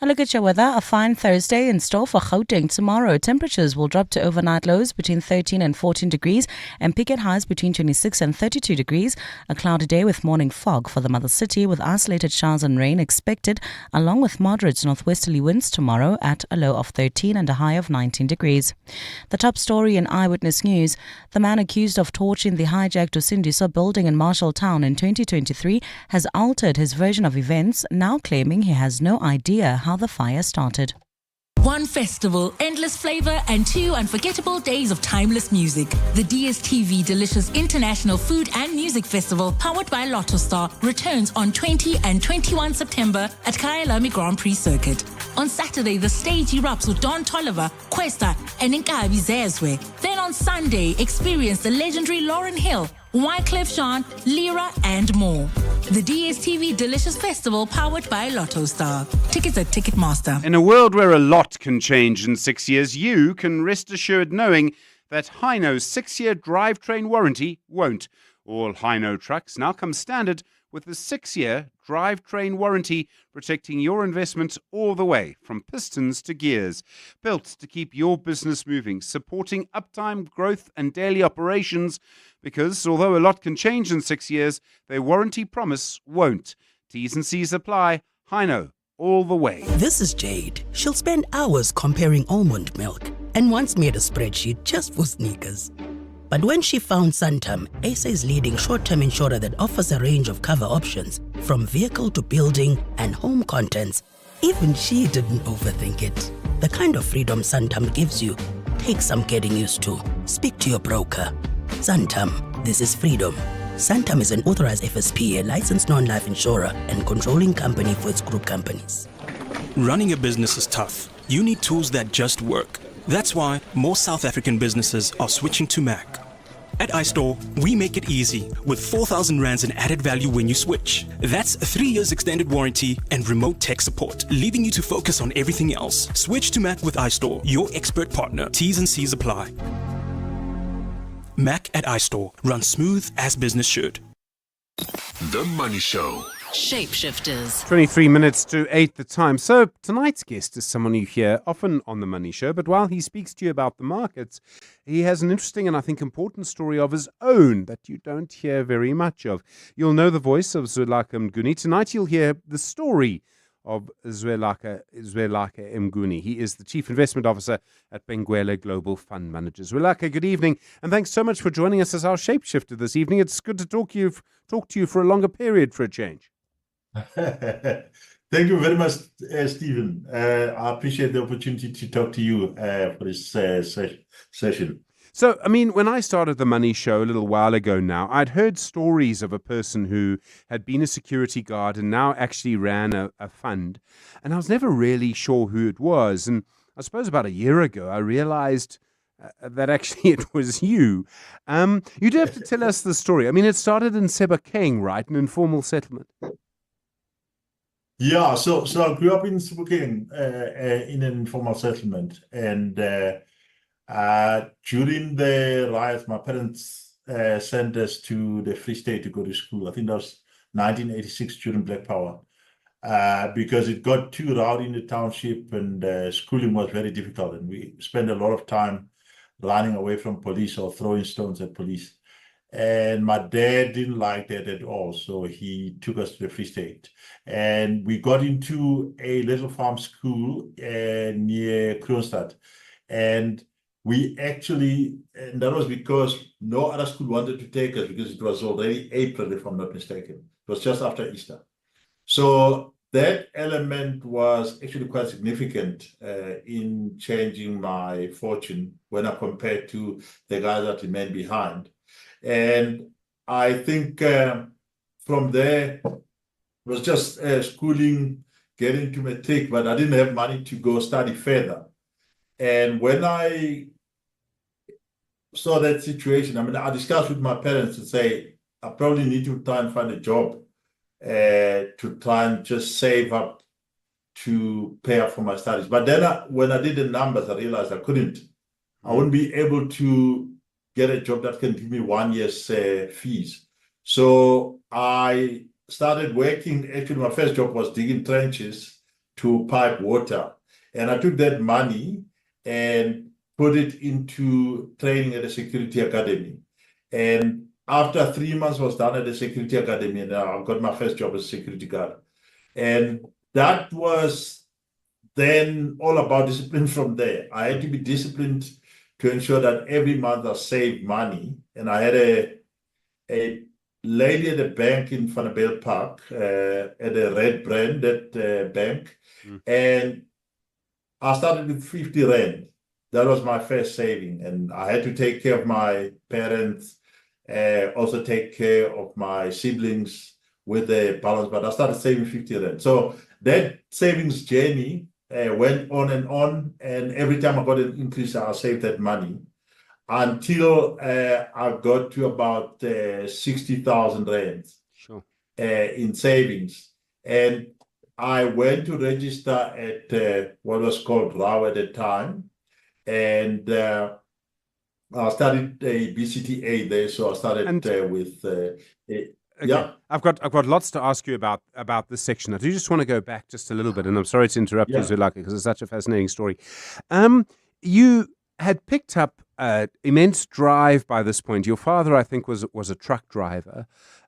A look at your weather. A fine Thursday in store for Gauteng tomorrow. Temperatures will drop to overnight lows between 13 and 14 degrees and peak at highs between 26 and 32 degrees. A cloudy day with morning fog for the mother city with isolated showers and rain expected along with moderate northwesterly winds tomorrow at a low of 13 and a high of 19 degrees. The top story in Eyewitness News. The man accused of torching the hijacked Usindiso building in Marshalltown in 2023 has altered his version of events, now claiming he has no idea how the fire started. One festival, endless flavor, and 2 unforgettable days of timeless music. The DSTV Delicious International Food and Music Festival, powered by Lotto Star, returns on 20 and 21 September at Kyalami Grand Prix Circuit. On Saturday, the stage erupts with Don Tolliver, Questa, and Nkabi Zezwe. Then on Sunday, experience the legendary Lauryn Hill, Wyclef Jean, Lyra, and more. The DSTV Delicious Festival, powered by Lotto Star. Tickets at Ticketmaster. In a world where a lot can change in 6 years, you can rest assured knowing that Hino's 6-year drivetrain warranty won't. All Hino trucks now come standard with a 6-year drivetrain warranty, protecting your investment all the way from pistons to gears. Built to keep your business moving, supporting uptime, growth and daily operations, because although a lot can change in 6 years, their warranty promise won't. T's and C's apply. Hino, all the way. This is Jade. She'll spend hours comparing almond milk and once made a spreadsheet just for sneakers. But when she found Santam, ASA's leading short-term insurer that offers a range of cover options, from vehicle to building and home contents, even she didn't overthink it. The kind of freedom Santam gives you takes some getting used to. Speak to your broker. Santam, this is freedom. Santam is an authorized FSP, a licensed non-life insurer and controlling company for its group companies. Running a business is tough. You need tools that just work. That's why more South African businesses are switching to Mac. At iStore, we make it easy with 4,000 rands in added value when you switch. That's 3 years extended warranty and remote tech support, leaving you to focus on everything else. Switch to Mac with iStore, your expert partner. T's and C's apply. Mac at iStore. Run smooth as business should. The Money Show. Shapeshifters. 23 minutes to 8 the time. So tonight's guest is someone you hear often on The Money Show, but while he speaks to you about the markets, he has an interesting and I think important story of his own that you don't hear very much of. You'll know the voice of Zwelakhe Mnguni. Tonight you'll hear the story of Zwelakhe Mnguni. He is the Chief Investment Officer at Benguela Global Fund Managers. Zwelakhe, good evening, and thanks so much for joining us as our shapeshifter this evening. It's good to talk to you for a longer period for a change. Thank you very much, Stephen. I appreciate the opportunity to talk to you for this session. So, I mean, when I started The Money Show a little while ago now, I'd heard stories of a person who had been a security guard and now actually ran a fund, and I was never really sure who it was. And I suppose about a year ago, I realized that actually it was you. You do have to tell us the story. I mean, it started in Sebokeng, right? An informal settlement. Yeah, so I grew up in Sebokeng in an informal settlement, and during the riots, my parents sent us to the Free State to go to school. I think that was 1986 during Black Power, because it got too rowdy in the township and schooling was very difficult, and we spent a lot of time running away from police or throwing stones at police. And my dad didn't like that at all, so he took us to the Free State. And we got into a little farm school near Kroonstad. And we actually, and that was because no other school wanted to take us because it was already April, if I'm not mistaken. It was just after Easter. So that element was actually quite significant in changing my fortune when I compared to the guys that remained behind. And I think from there, it was just schooling, getting to matric, but I didn't have money to go study further. And when I saw that situation, I discussed with my parents to say, I probably need to try and find a job to try and just save up to pay up for my studies. But then when I did the numbers, I realized I couldn't. I wouldn't be able to get a job that can give me 1 year's fees. So I started working. Actually, my first job was digging trenches to pipe water. And I took that money and put it into training at a security academy. And after 3 months was done at the security academy, and I got my first job as a security guard. And that was then all about discipline from there. I had to be disciplined to ensure that every month I saved money. And I had a lady at the bank in Vanderbilt Park, at a red branded bank. And I started with 50 Rand. That was my first saving. And I had to take care of my parents, also take care of my siblings with the balance, but I started saving 50 Rand. So that savings journey went on, and every time I got an increase, I saved that money until I got to about 60,000 Rand in savings. And I went to register at what was called RAW at the time, and I studied a BCTA there, so I started with yeah. I've got lots to ask you about this section. I do just want to go back just a little bit, and I'm sorry to interrupt you, Zulaka, because it's such a fascinating story. You had picked up immense drive by this point. Your father, I think, was a truck driver.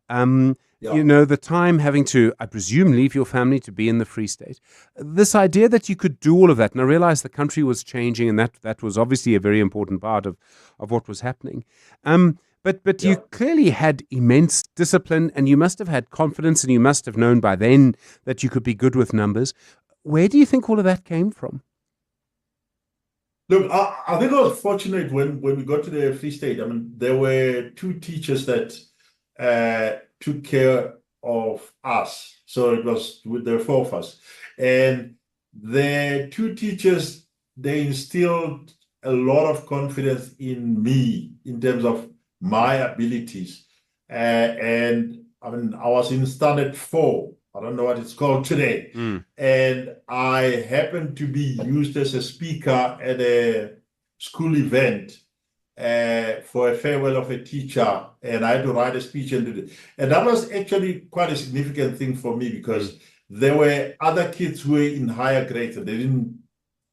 You know, the time having to, I presume, leave your family to be in the Free State. This idea that you could do all of that, and I realized the country was changing, and that was obviously a very important part of what was happening. But you clearly had immense discipline, and you must have had confidence, and you must have known by then that you could be good with numbers. Where do you think all of that came from? Look, I think I was fortunate when we got to the Free State. There were two teachers that took care of us. So there were four of us. And the two teachers, they instilled a lot of confidence in me in terms of my abilities. And I was in standard 4. I don't know what it's called today. And I happened to be used as a speaker at a school event for a farewell of a teacher, and I had to write a speech and do it. And that was actually quite a significant thing for me, because there were other kids who were in higher grades and they didn't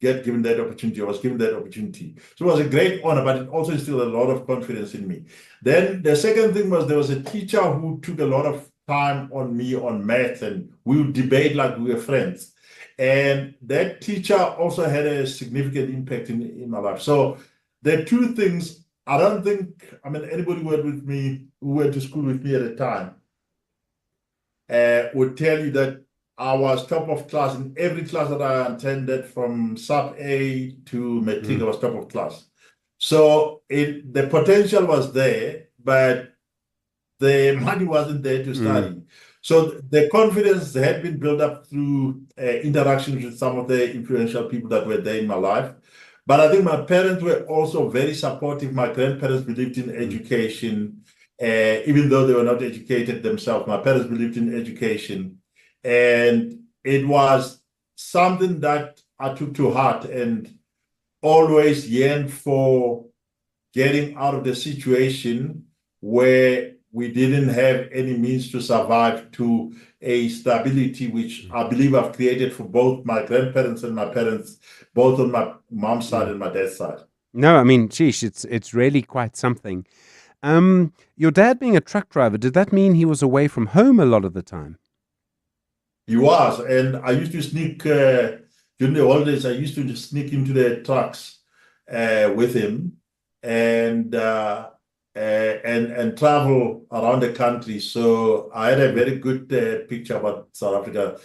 get given that opportunity. I was given that opportunity. So it was a great honor, but it also instilled a lot of confidence in me. Then the second thing was there was a teacher who took a lot of time on me on math, and we would debate like we were friends. And that teacher also had a significant impact in my life. So the two things, I don't think, anybody who went to school with me at the time would tell you that I was top of class in every class that I attended, from sub A to matric. I was top of class. So the potential was there, but the money wasn't there to study. So the confidence had been built up through interactions with some of the influential people that were there in my life. But I think my parents were also very supportive. My grandparents believed in education, even though they were not educated themselves. My parents believed in education. And it was something that I took to heart and always yearned for, getting out of the situation where we didn't have any means to survive, to a stability which I believe I've created for both my grandparents and my parents, both on my mom's side and my dad's side. No, geesh, it's really quite something. Your dad being a truck driver, did that mean he was away from home a lot of the time? He was, and I used to sneak, during the holidays, I used to just sneak into the trucks with him and travel around the country. So I had a very good picture about South Africa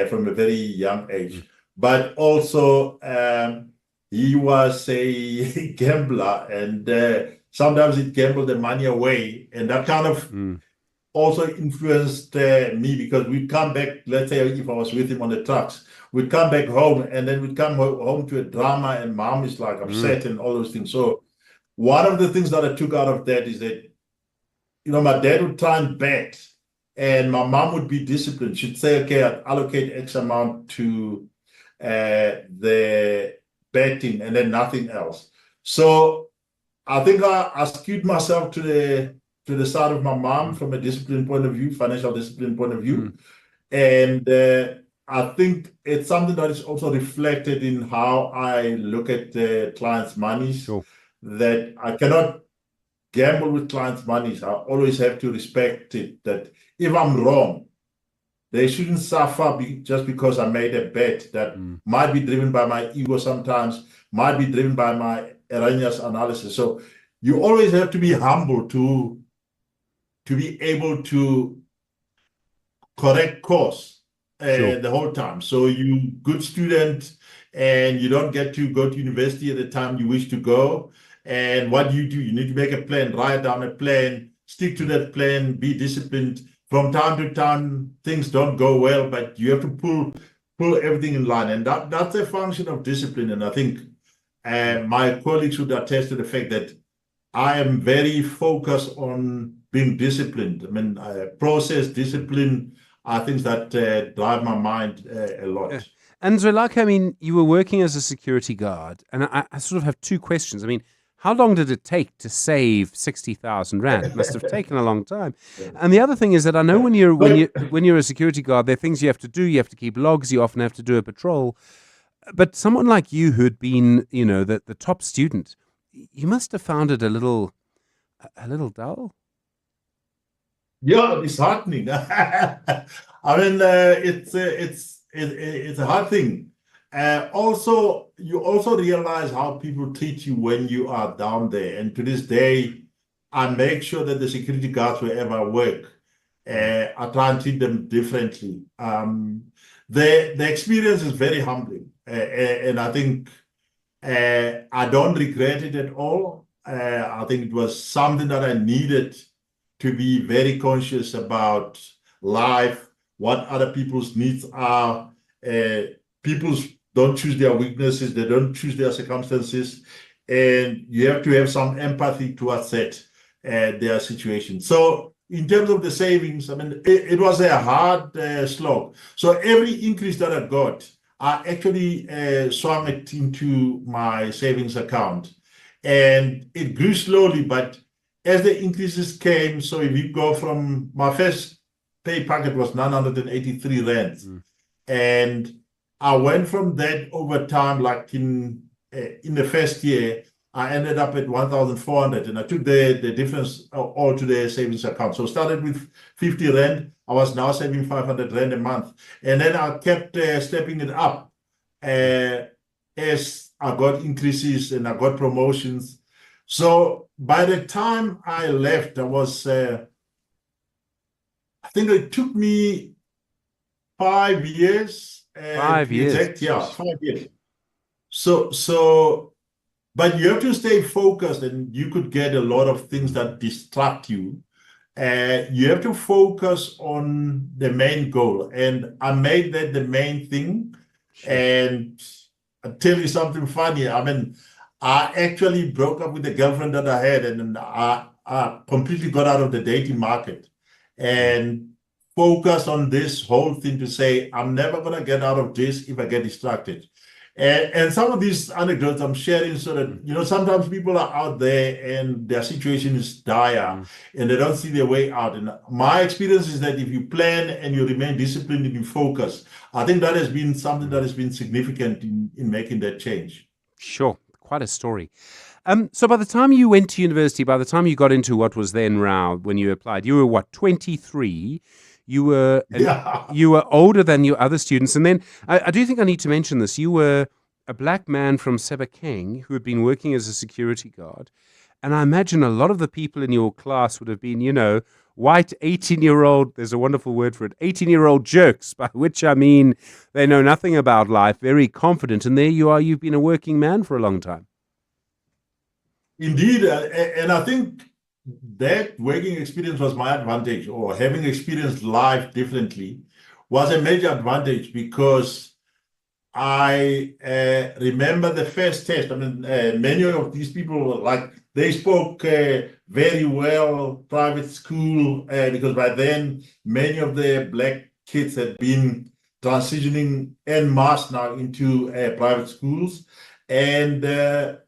from a very young age. But also, he was a gambler, and sometimes he'd gamble the money away, and that kind of also influenced me, because we'd come back, let's say if I was with him on the trucks, we'd come back home, and then we'd come home to a drama, and mom is like upset and all those things. So one of the things that I took out of that is that, my dad would try and bet, and my mom would be disciplined. She'd say, okay, I'd allocate X amount to the betting and then nothing else. So I think I skewed myself to the side of my mom from a discipline point of view, financial discipline point of view. And I think it's something that is also reflected in how I look at the clients' monies, that I cannot gamble with clients' monies. I always have to respect it, that if I'm wrong, they shouldn't suffer just because I made a bet that might be driven by my ego sometimes, might be driven by my erroneous analysis. So you always have to be humble to be able to correct course the whole time. So you good student, and you don't get to go to university at the time you wish to go. And what do? You need to make a plan, write down a plan, stick to that plan, be disciplined. From time to time, things don't go well, but you have to pull everything in line. And that's a function of discipline. And I think my colleagues would attest to the fact that I am very focused on being disciplined. I mean, process, discipline are things that drive my mind a lot. And Zwelakhe, I mean, you were working as a security guard, and I sort of have two questions. I mean, how long did it take to save 60,000 rand? It must have taken a long time. And the other thing is that I know when you're a security guard, there are things you have to do. You have to keep logs. You often have to do a patrol. But someone like you, who had been, the top student, you must have found it a little dull. Yeah, it's heartening. I mean, it's a hard thing. Also, you also realize how people treat you when you are down there. And to this day, I make sure that the security guards, wherever I work, I try and treat them differently. The experience is very humbling. And I think I don't regret it at all. I think it was something that I needed to be very conscious about life, what other people's needs are. People don't choose their weaknesses, they don't choose their circumstances, and you have to have some empathy towards that, their situation. So in terms of the savings, I mean, it was a hard slog. So every increase that I got, I actually swung it into my savings account. And it grew slowly, but as the increases came, so if you go from my first pay packet was 983 rands. And I went from that over time, like in the first year, I ended up at 1,400, and I took the difference all to the savings account. So started with 50 rand, I was now saving 500 rand a month. And then I kept stepping it up as I got increases and I got promotions. So by the time I left, I was, I think it took me 5 years. 5 years. Exact, yeah, 5 years. So, but you have to stay focused, and you could get a lot of things that distract you. You have to focus on the main goal, and I made that the main thing. And I'll tell you something funny. I mean, I actually broke up with the girlfriend that I had, and I completely got out of the dating market and focused on this whole thing to say, I'm never going to get out of this if I get distracted. And some of these anecdotes I'm sharing so that, sometimes people are out there and their situation is dire and they don't see their way out. And my experience is that if you plan and you remain disciplined and you focus, I think that has been something that has been significant in making that change. Sure. Quite a story. So by the time you went to university, by the time you got into what was then RAU, when you applied, you were what, 23? You were you were older than your other students. And then I do think I need to mention this. You were a black man from Sebokeng who had been working as a security guard. And I imagine a lot of the people in your class would have been, white 18-year-old, there's a wonderful word for it, 18-year-old jerks, by which I mean they know nothing about life, very confident. And there you are, you've been a working man for a long time. Indeed. And I think that working experience was my advantage, or having experienced life differently was a major advantage, because I remember the first test. I mean, many of these people, like, they spoke very well private school, because by then many of the black kids had been transitioning en masse now into private schools, and a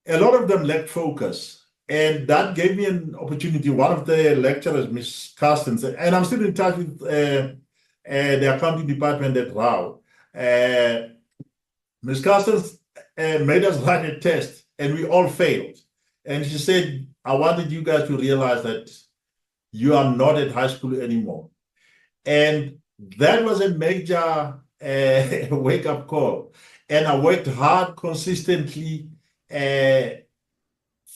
lot of them lacked focus. And that gave me an opportunity. One of the lecturers, Miss Carstens, and I'm still in touch with the accounting department at Rao. Ms. Carstens made us write a test, and we all failed. And she said, I wanted you guys to realize that you are not at high school anymore. And that was a major wake-up call. And I worked hard consistently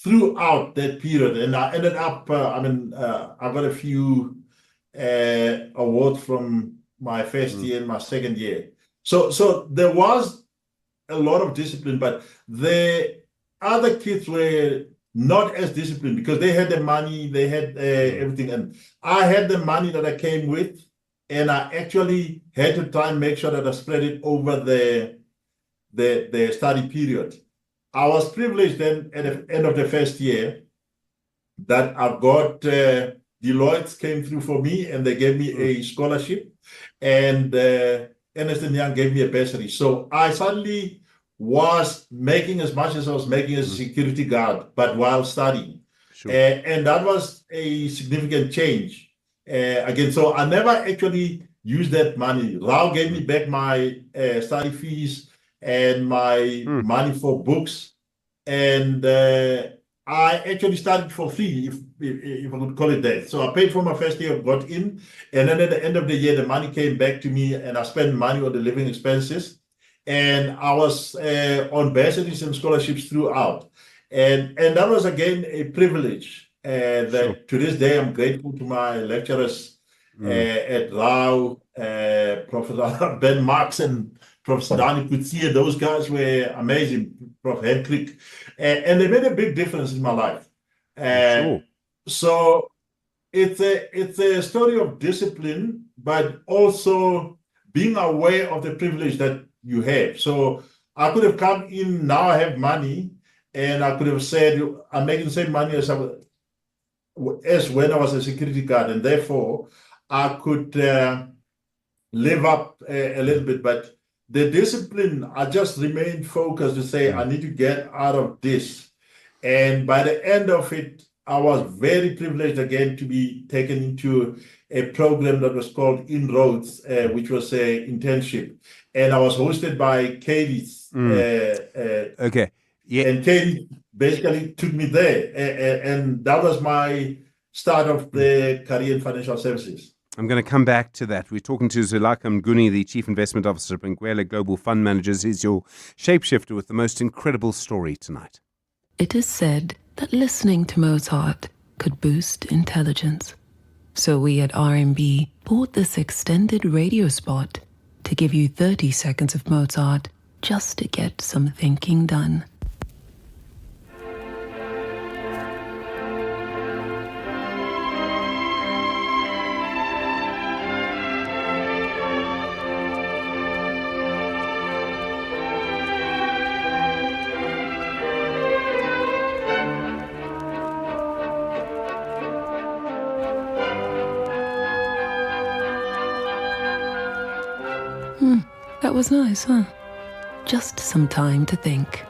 throughout that period. And I ended up, I got a few awards from my first year and my second year. So there was a lot of discipline, but the other kids were not as disciplined, because they had the money, they had everything. And I had the money that I came with, and I actually had to try and make sure that I spread it over the study period. I was privileged then at the end of the first year that I got Deloitte came through for me, and they gave me a scholarship, and Ernst & Young gave me a bursary. So I suddenly was making as much as I was making as a security guard, but while studying. Sure. And that was a significant change. Again, so I never actually used that money. Rao gave me back my study fees and my money for books. And I actually started for free, if I could call it that. So I paid for my first year, got in, and then at the end of the year, the money came back to me, and I spent money on the living expenses. And I was on bursaries and scholarships throughout. And that was, again, a privilege that to this day I'm grateful to my lecturers at Rao, Professor Ben Marx and Professor Dani Kutsia. Those guys were amazing, Prof. Hendrik. And they made a big difference in my life. So it's a story of discipline, but also being aware of the privilege that you have. So I could have come in, now I have money, and I could have said, I'm making the same money as when I was a security guard, and therefore I could live up a little bit. But the discipline, I just remained focused to say, I need to get out of this. And by the end of it, I was very privileged again to be taken into a program that was called Inroads, which was an internship. And I was hosted by Katie. Okay. Yeah. And Katie basically took me there. And that was my start of the career in financial services. I'm going to come back to that. We're talking to Zulaka Mguni, the Chief Investment Officer at Benguela Global Fund Managers. He's your shapeshifter with the most incredible story tonight. It is said that listening to Mozart could boost intelligence. So we at RMB bought this extended radio spot to give you 30 seconds of Mozart just to get some thinking done. That was nice, huh? Just some time to think.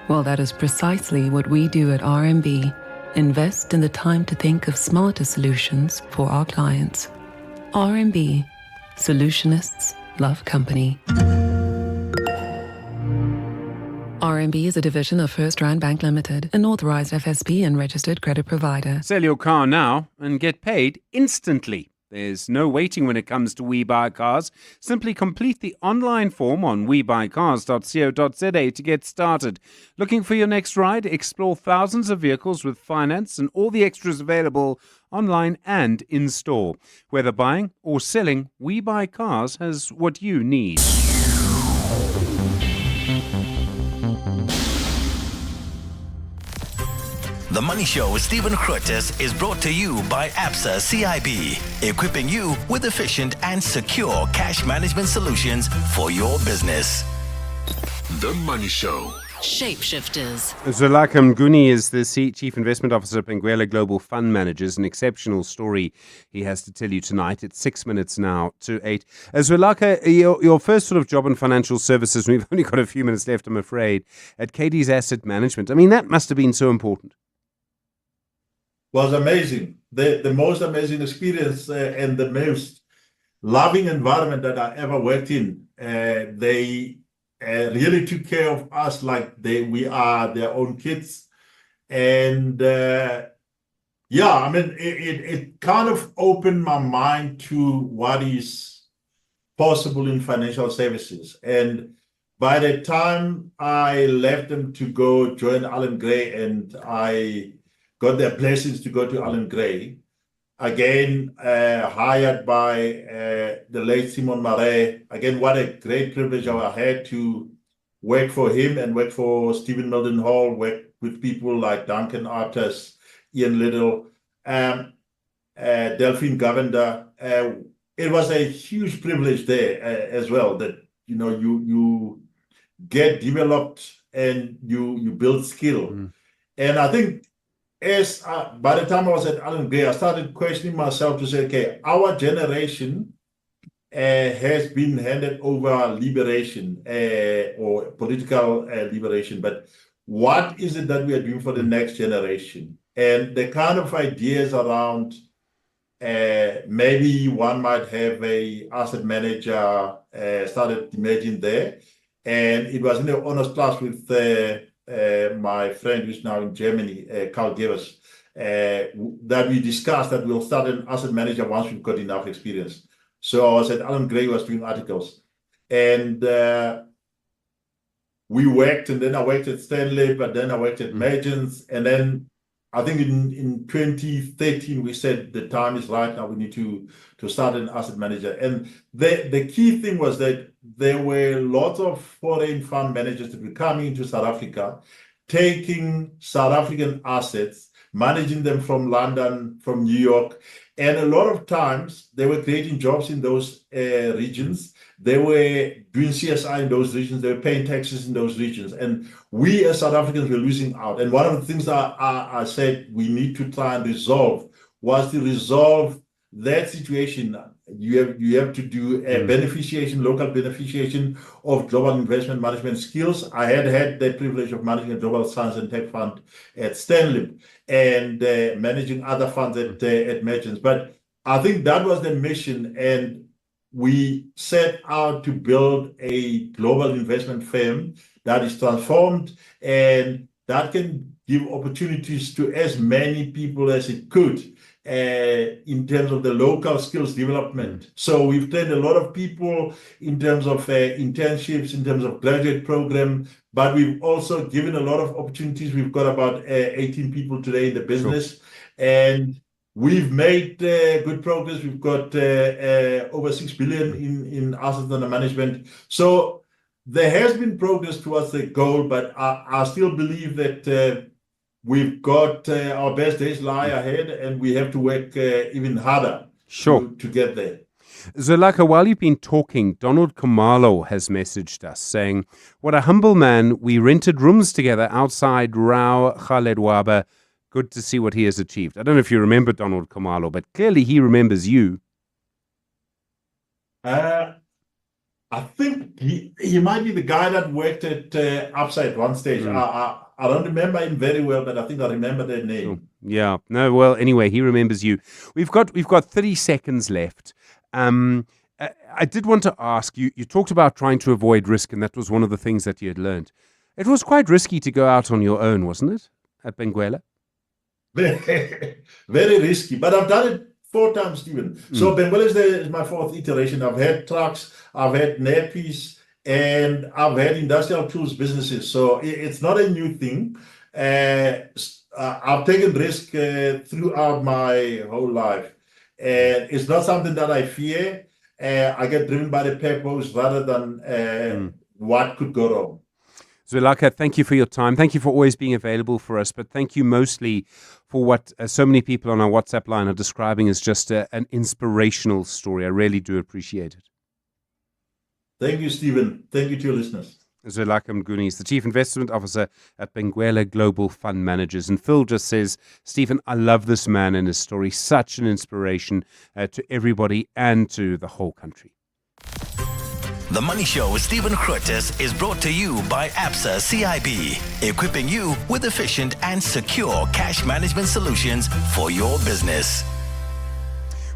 Well, that is precisely what we do at RMB. Invest in the time to think of smarter solutions for our clients. RMB. Solutionists love company. RMB is a division of First Rand Bank Limited, an authorized FSP and registered credit provider. Sell your car now and get paid instantly. There's no waiting when it comes to We Buy Cars. Simply complete the online form on webuycars.co.za to get started. Looking for your next ride? Explore thousands of vehicles with finance and all the extras available online and in-store. Whether buying or selling, We Buy Cars has what you need. The Money Show with Stephen Grootes is brought to you by ABSA CIB, equipping you with efficient and secure cash management solutions for your business. The Money Show. Shapeshifters. Zwelakhe Mnguni is the Chief Investment Officer at Benguela Global Fund Managers. An exceptional story he has to tell you tonight. It's 6 minutes now to 8. Zwelakhe, your first sort of job in financial services, we've only got a few minutes left, I'm afraid, at KD's Asset Management. I mean, that must have been so important. Was amazing. The most amazing experience and the most loving environment that I ever worked in. They really took care of us like we are their own kids. And it kind of opened my mind to what is possible in financial services. And by the time I left them to go join Allan Gray, and I got their blessings to go to Allan Gray, again, hired by the late Simon Marais. Again, what a great privilege I had to work for him and work for Stephen Mildenhall, work with people like Duncan Artis, Ian Little, Delphine Govender. It was a huge privilege there as well, that you get developed and you build skill. And I think by the time I was at Allan Gray, I started questioning myself to say, okay, our generation has been handed over liberation or political liberation, but what is it that we are doing for the next generation? And the kind of ideas around maybe one might have a asset manager started emerging there. And it was in the honors class with my friend who's now in Germany, Carl Gevers, that we discussed that we'll start an asset manager once we've got enough experience. So I was at Allan Gray, was doing articles. And we worked, and then I worked at Stanley, but then I worked at Mergence. And then I think in 2013, we said the time is right now, we need to start an asset manager. And the key thing was that there were lots of foreign fund managers that were coming into South Africa, taking South African assets, managing them from London, from New York. And a lot of times they were creating jobs in those regions. They were doing CSI in those regions. They were paying taxes in those regions. And we as South Africans were losing out. And one of the things I said we need to try and resolve was to resolve that situation. You have to do a beneficiation, local beneficiation of global investment management skills. I had the privilege of managing a global science and tech fund at Stanley and managing other funds at Mergence. But I think that was the mission, and we set out to build a global investment firm that is transformed and that can give opportunities to as many people as it could. In terms of the local skills development. So we've trained a lot of people in terms of internships, in terms of graduate program, but we've also given a lot of opportunities. We've got about 18 people today in the business, and we've made good progress. We've got over 6 billion in assets under management. So there has been progress towards the goal, but I still believe that we've got our best days lie ahead, and we have to work even harder to get there. Zwelakhe, while you've been talking, Donald Khumalo has messaged us saying, what a humble man. We rented rooms together outside Rao Khaledwaba. Good to see what he has achieved. I don't know if you remember Donald Khumalo, but clearly he remembers you. I think he might be the guy that worked at Upside one stage. I don't remember him very well, but I think I remember their name. Yeah. No, well, anyway, he remembers you. We've got 30 seconds left. I did want to ask you, you talked about trying to avoid risk, and that was one of the things that you had learned. It was quite risky to go out on your own, wasn't it, at Benguela? Very, very risky, but I've done it 4 times, Stephen. So Benguela is my 4th iteration. I've had trucks, I've had nappies, and I've had industrial tools businesses. So it's not a new thing. I've taken risk throughout my whole life. And it's not something that I fear. I get driven by the purpose rather than what could go wrong. Zwelaka, thank you for your time. Thank you for always being available for us. But thank you mostly for what so many people on our WhatsApp line are describing as just an inspirational story. I really do appreciate it. Thank you, Stephen. Thank you to your listeners. Zwelaka Mguni, the Chief Investment Officer at Benguela Global Fund Managers. And Phil just says, Stephen, I love this man and his story. Such an inspiration to everybody and to the whole country. The Money Show with Stephen Grootes is brought to you by Absa CIB, equipping you with efficient and secure cash management solutions for your business.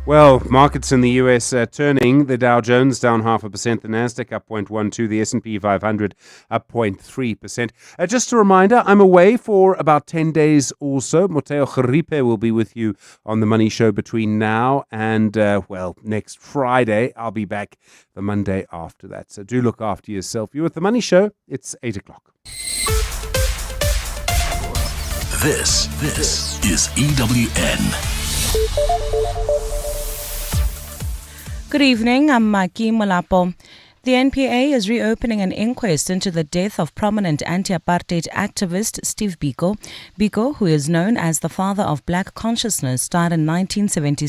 Well, markets in the US turning. The Dow Jones down 0.5%, the Nasdaq up 0.12%, the S&P 500 up 0.3%. Just a reminder, I'm away for about 10 days or so. Moteo Geripe will be with you on the Money Show between now and, next Friday. I'll be back the Monday after that. So do look after yourself. You're with the Money Show. It's 8 o'clock. This is EWN. Good evening, I'm Maki Malapo. The NPA is reopening an inquest into the death of prominent anti-apartheid activist Steve Biko. Biko, who is known as the father of black consciousness, died in 1977.